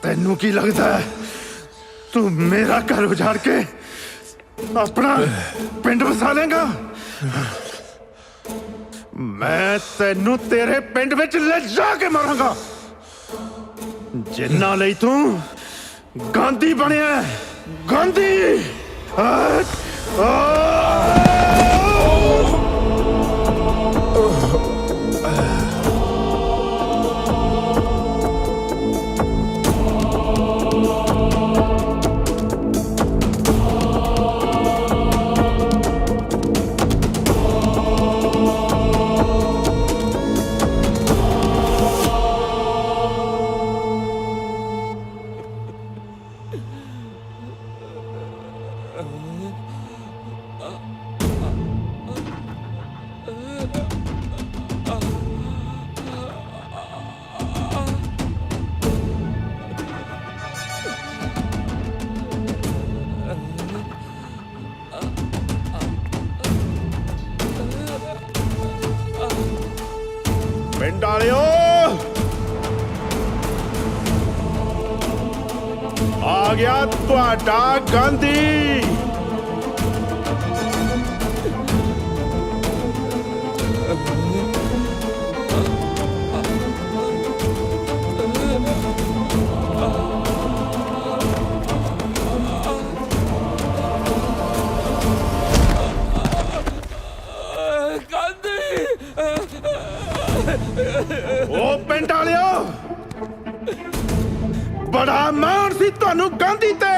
ਤੈਨੂੰ ਕੀ ਲੱਗਦਾ ਹੈ ਤੂੰ ਮੇਰਾ ਘਰ ਉਜਾੜ ਕੇ ਆਪਣਾ ਪਿੰਡ ਵਸਾ ਲੇਗਾ? ਮੈਂ ਤੈਨੂੰ ਤੇਰੇ ਪਿੰਡ ਵਿੱਚ ਲੈ ਜਾ ਕੇ ਮਾਰਾਂਗਾ, ਜਿੰਨਾਂ ਲਈ ਤੂੰ ਗਾਂਧੀ ਬਣਿਆ। ਗਾਂਧੀ ਪਿੰਡ ਵਾਲਿਓ ਆ ਗਿਆ ਤੁਹਾਡਾ ਗਾਂਧੀ। ਉਹ ਪਿੰਡ ਵਾਲਿਓ ਬੜਾ ਮਾਣ ਸੀ ਤੁਹਾਨੂੰ ਗਾਂਧੀ ਤੇ।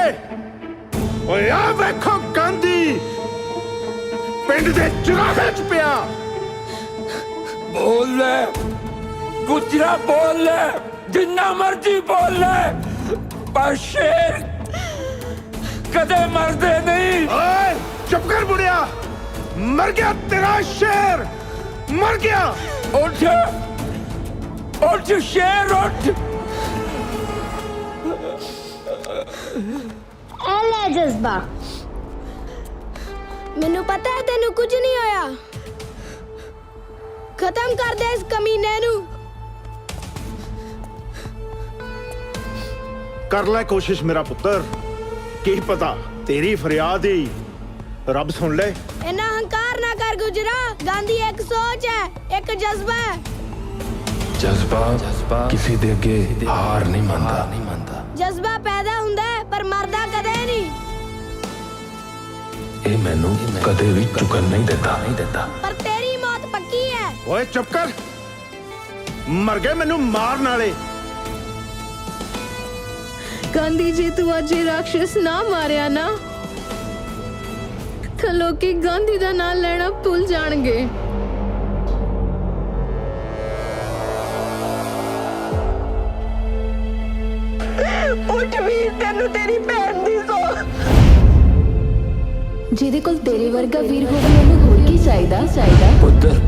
ਓਏ ਆ ਵੇਖੋ ਗਾਂਧੀ ਪਿੰਡ ਦੇ ਚੁਰਾਹੇ 'ਚ ਪਿਆ। ਬੋਲ ਲੈ ਗੁਜਰਾ, ਬੋਲ ਲੈ ਜਿੰਨਾ ਮਰਜੀ ਬੋਲ ਲੈ, ਪਰ ਸ਼ੇਰ ਕਦੇ ਮਰਦੇ ਨਹੀਂ। ਓਏ ਚੁੱਪ ਕਰ ਬੁੜਿਆ, ਮਰ ਗਿਆ ਤੇਰਾ ਸ਼ੇਰ, ਮਰ ਗਿਆ। ਉੱਠ ਉੱਠ ਸ਼ੇਰ ਉੱਠ। ਐ ਲੈ ਜਜ਼ਬਾ, ਮੈਨੂੰ ਪਤਾ ਹੈ ਤੈਨੂੰ ਕੁਝ ਨਹੀਂ ਹੋਇਆ। ਖਤਮ ਕਰ ਦੇ ਇਸ ਕਮੀਨੇ ਨੂੰ। ਕਰ ਲੈ ਕੋਸ਼ਿਸ਼ ਮੇਰਾ ਪੁੱਤਰ, ਕੀ ਪਤਾ ਤੇਰੀ ਫਰਿਆਦ ਹੀ ਰੱਬ ਸੁਣ ਲੈ। ਇੰਨਾ ਹੰਕਾਰ ਨਾ ਕਰ ਗੁਜਰਾ, ਗਾਂਧੀ ਇੱਕ ਸੋਚ ਹੈ, ਇੱਕ ਜਜ਼ਬਾ ਹੈ। ਜਜ਼ਬਾ ਕਿਸੇ ਦੇ ਅੱਗੇ ਹਾਰ ਨਹੀਂ ਮੰਨਦਾ। ਜਜ਼ਬਾ ਪੈਦਾ ਹੁੰਦਾ ਹੈ ਪਰ ਮਰਦਾ ਕਦੇ ਨਹੀਂ। ਇਹ ਮੈਨੂੰ ਕਦੇ ਵੀ ਝੁਕਣ ਨਹੀਂ ਦਿੰਦਾ। ਪਰ ਤੇਰੀ ਮੌਤ ਪੱਕੀ ਹੈ। ਓਏ ਚੁੱਪ ਕਰ, ਮਰ ਗਏ ਮੈਨੂੰ ਮਾਰਨ ਵਾਲੇ। ਗਾਂਧੀ ਜੀ ਤੂੰ ਅੱਜ ਇਹ ਰਾਖਸ਼ ਨਾ ਮਾਰਿਆ ਨਾ ਤਾਂ ਲੋਕੀ ਗਾਂਧੀ ਦਾ ਨਾਮ ਲੈਣਾ ਭੁੱਲ ਜਾਣਗੇ। ਉੱਠ ਵੀਰ, ਤੈਨੂੰ ਤੇਰੀ ਭੈਣ ਦੀ ਸੌ। ਜਿਹਦੇ ਕੋਲ ਤੇਰੇ ਵਰਗਾ ਵੀਰ ਹੋਵੇ ਉਹਨੂੰ ਹੋਰ ਕੀ ਚਾਹੀਦਾ। ਪੁੱਤਰ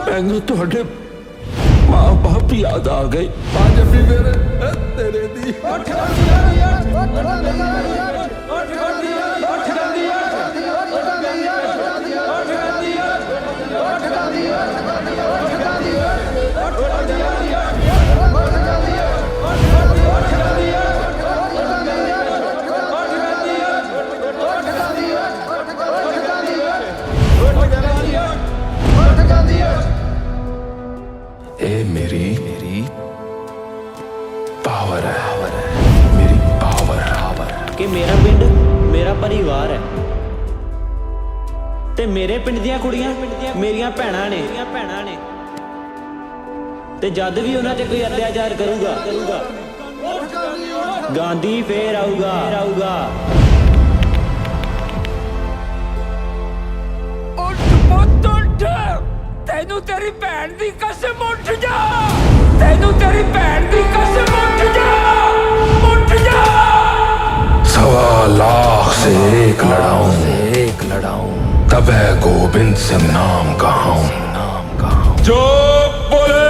ਮੈਨੂੰ ਤੁਹਾਡੇ ਮਾਂ ਬਾਪ ਯਾਦ ਆ ਗਏ। ਪੰਜ ਫਿਕਰ ਤੇਰੇ ਦੀ। ਇਹ ਮੇਰੀ ਪਾਵਰ ਹੈ, ਮੇਰੀ ਪਾਵਰ ਕਿ ਮੇਰਾ ਪਿੰਡ ਮੇਰਾ ਪਰਿਵਾਰ ਹੈ ਤੇ ਮੇਰੇ ਪਿੰਡ ਦੀਆਂ ਕੁੜੀਆਂ ਮੇਰੀਆਂ ਭੈਣਾਂ ਨੇ। ਤੇ ਜਦ ਵੀ ਉਹਨਾਂ ਤੇ ਕੋਈ ਅਤਿਆਚਾਰ ਕਰੂਗਾ ਗਾਂਧੀ ਫੇਰ ਆਊਗਾ। ਉੱਠ ਪੁੱਤ ਉੱਠ, ਤੈਨੂੰ ਤੇਰੀ ਭੈਣ ਦੀ ਕਸਮ, ਉੱਠ ਜਾ। ਤੈਨੂੰ ਤੇਰੀ ਭੈਣ ਦੀ ਕਸਮ, ਉੱਠ ਜਾ। 1.25 लाख से एक लड़ाऊं तब है गोविंद सिंह नाम कहाऊं। जो बोले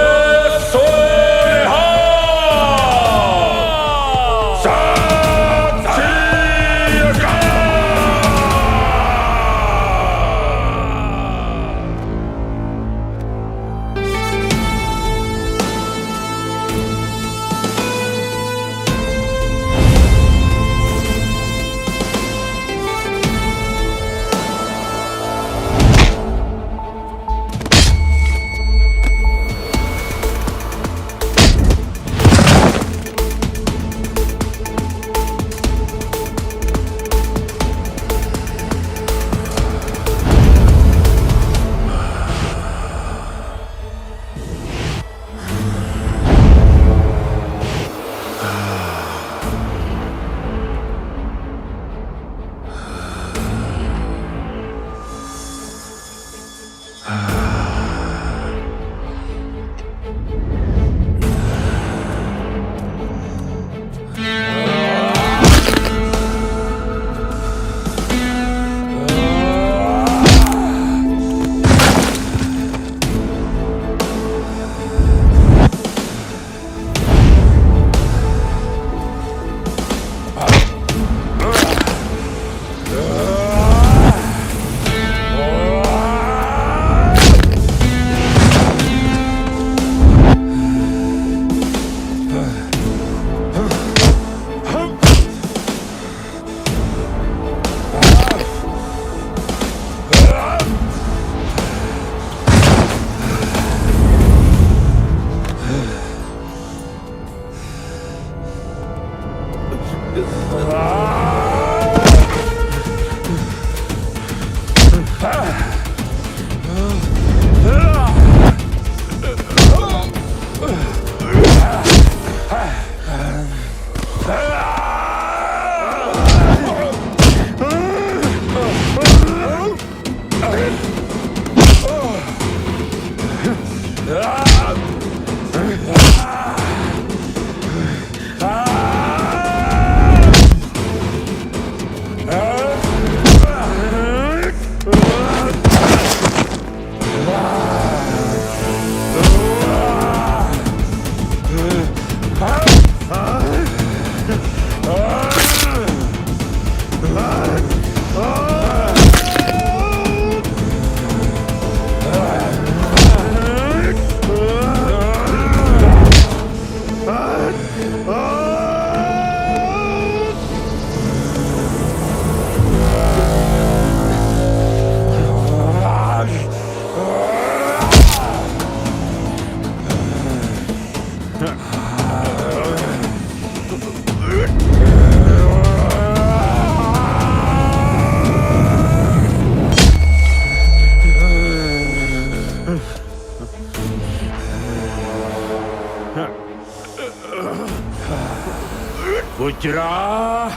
ਗੁਜਰਾ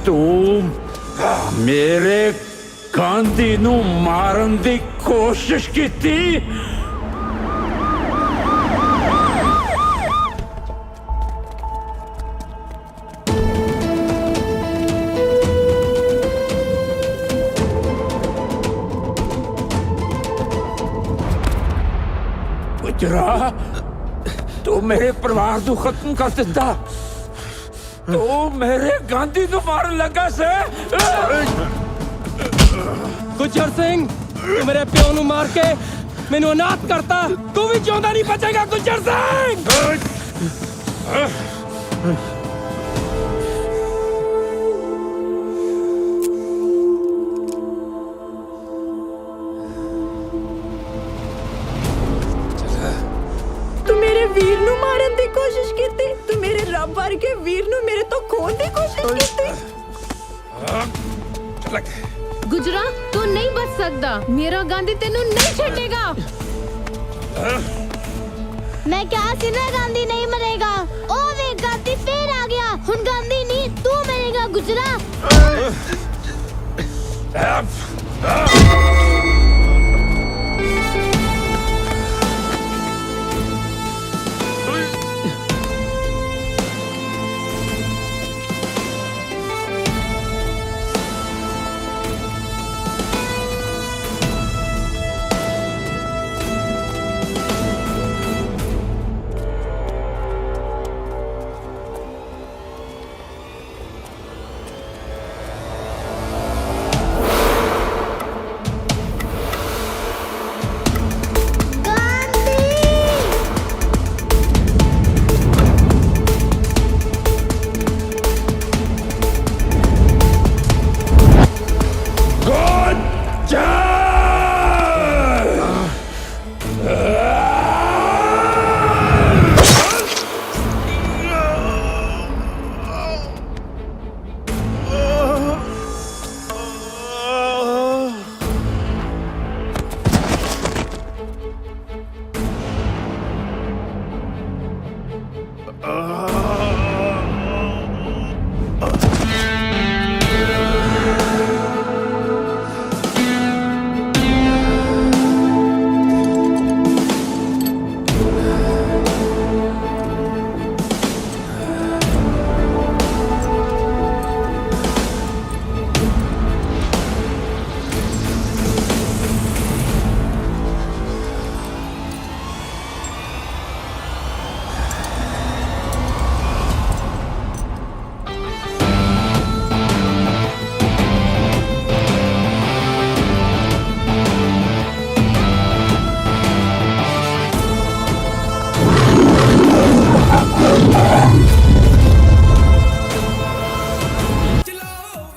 ਤੂੰ ਮੇਰੇ ਗਾਂਧੀ ਨੂੰ ਮਾਰਨ ਦੀ ਕੋਸ਼ਿਸ਼ ਕੀਤੀ। ਗੁਜਰਾ ਤੂੰ ਮੇਰੇ ਪਰਿਵਾਰ ਨੂੰ ਖਤਮ ਕਰ ਦਿੱਤਾ। ਤੂੰ ਮੇਰੇ ਗਾਂਧੀ ਨੂੰ ਮਾਰਨ ਲੱਗਾ ਸੀ। ਗੁੱਜਰ ਸਿੰਘ ਤੂੰ ਮੇਰੇ ਪਿਓ ਨੂੰ ਮਾਰ ਕੇ ਮੈਨੂੰ ਅਨਾਥ ਕਰਤਾ। ਤੂੰ ਵੀ ਜਿਉਂਦਾ ਨਹੀਂ ਬਚੇਗਾ ਗੁੱਜਰ ਸਿੰਘ। ਤੂੰ ਮੇਰੇ ਵੀਰ ਨੂੰ ਮਾਰਨ ਦੀ ਕੋਸ਼ਿਸ਼ ਕੀਤੀ। ਤੂੰ ਮੇਰੇ ਰੱਬ ਵਰਗੇ ਵੀਰ ਨੂੰ ਮੇਰੇ ਤੋਂ ਖੋਹਣ ਦੀ ਕੋਸ਼ਿਸ਼ ਕੀਤੀ। ਗੁਜਰਾ ਤੂੰ ਨਹੀਂ ਬਚ ਸਕਦਾ। ਮੇਰਾ ਗਾਂਧੀ ਤੈਨੂੰ ਨਹੀਂ ਛੱਡੇਗਾ। ਮੈਂ ਕਿਹਾ ਸੀ ਨਾ ਗਾਂਧੀ ਨਹੀਂ ਮਰੇਗਾ। ਉਹ ਵੇ ਗਾਂਧੀ ਫੇਰ ਆ ਗਿਆ। ਹੁਣ ਗਾਂਧੀ ਨਹੀਂ ਤੂੰ ਮਰੇਗਾ ਗੁਜਰਾ।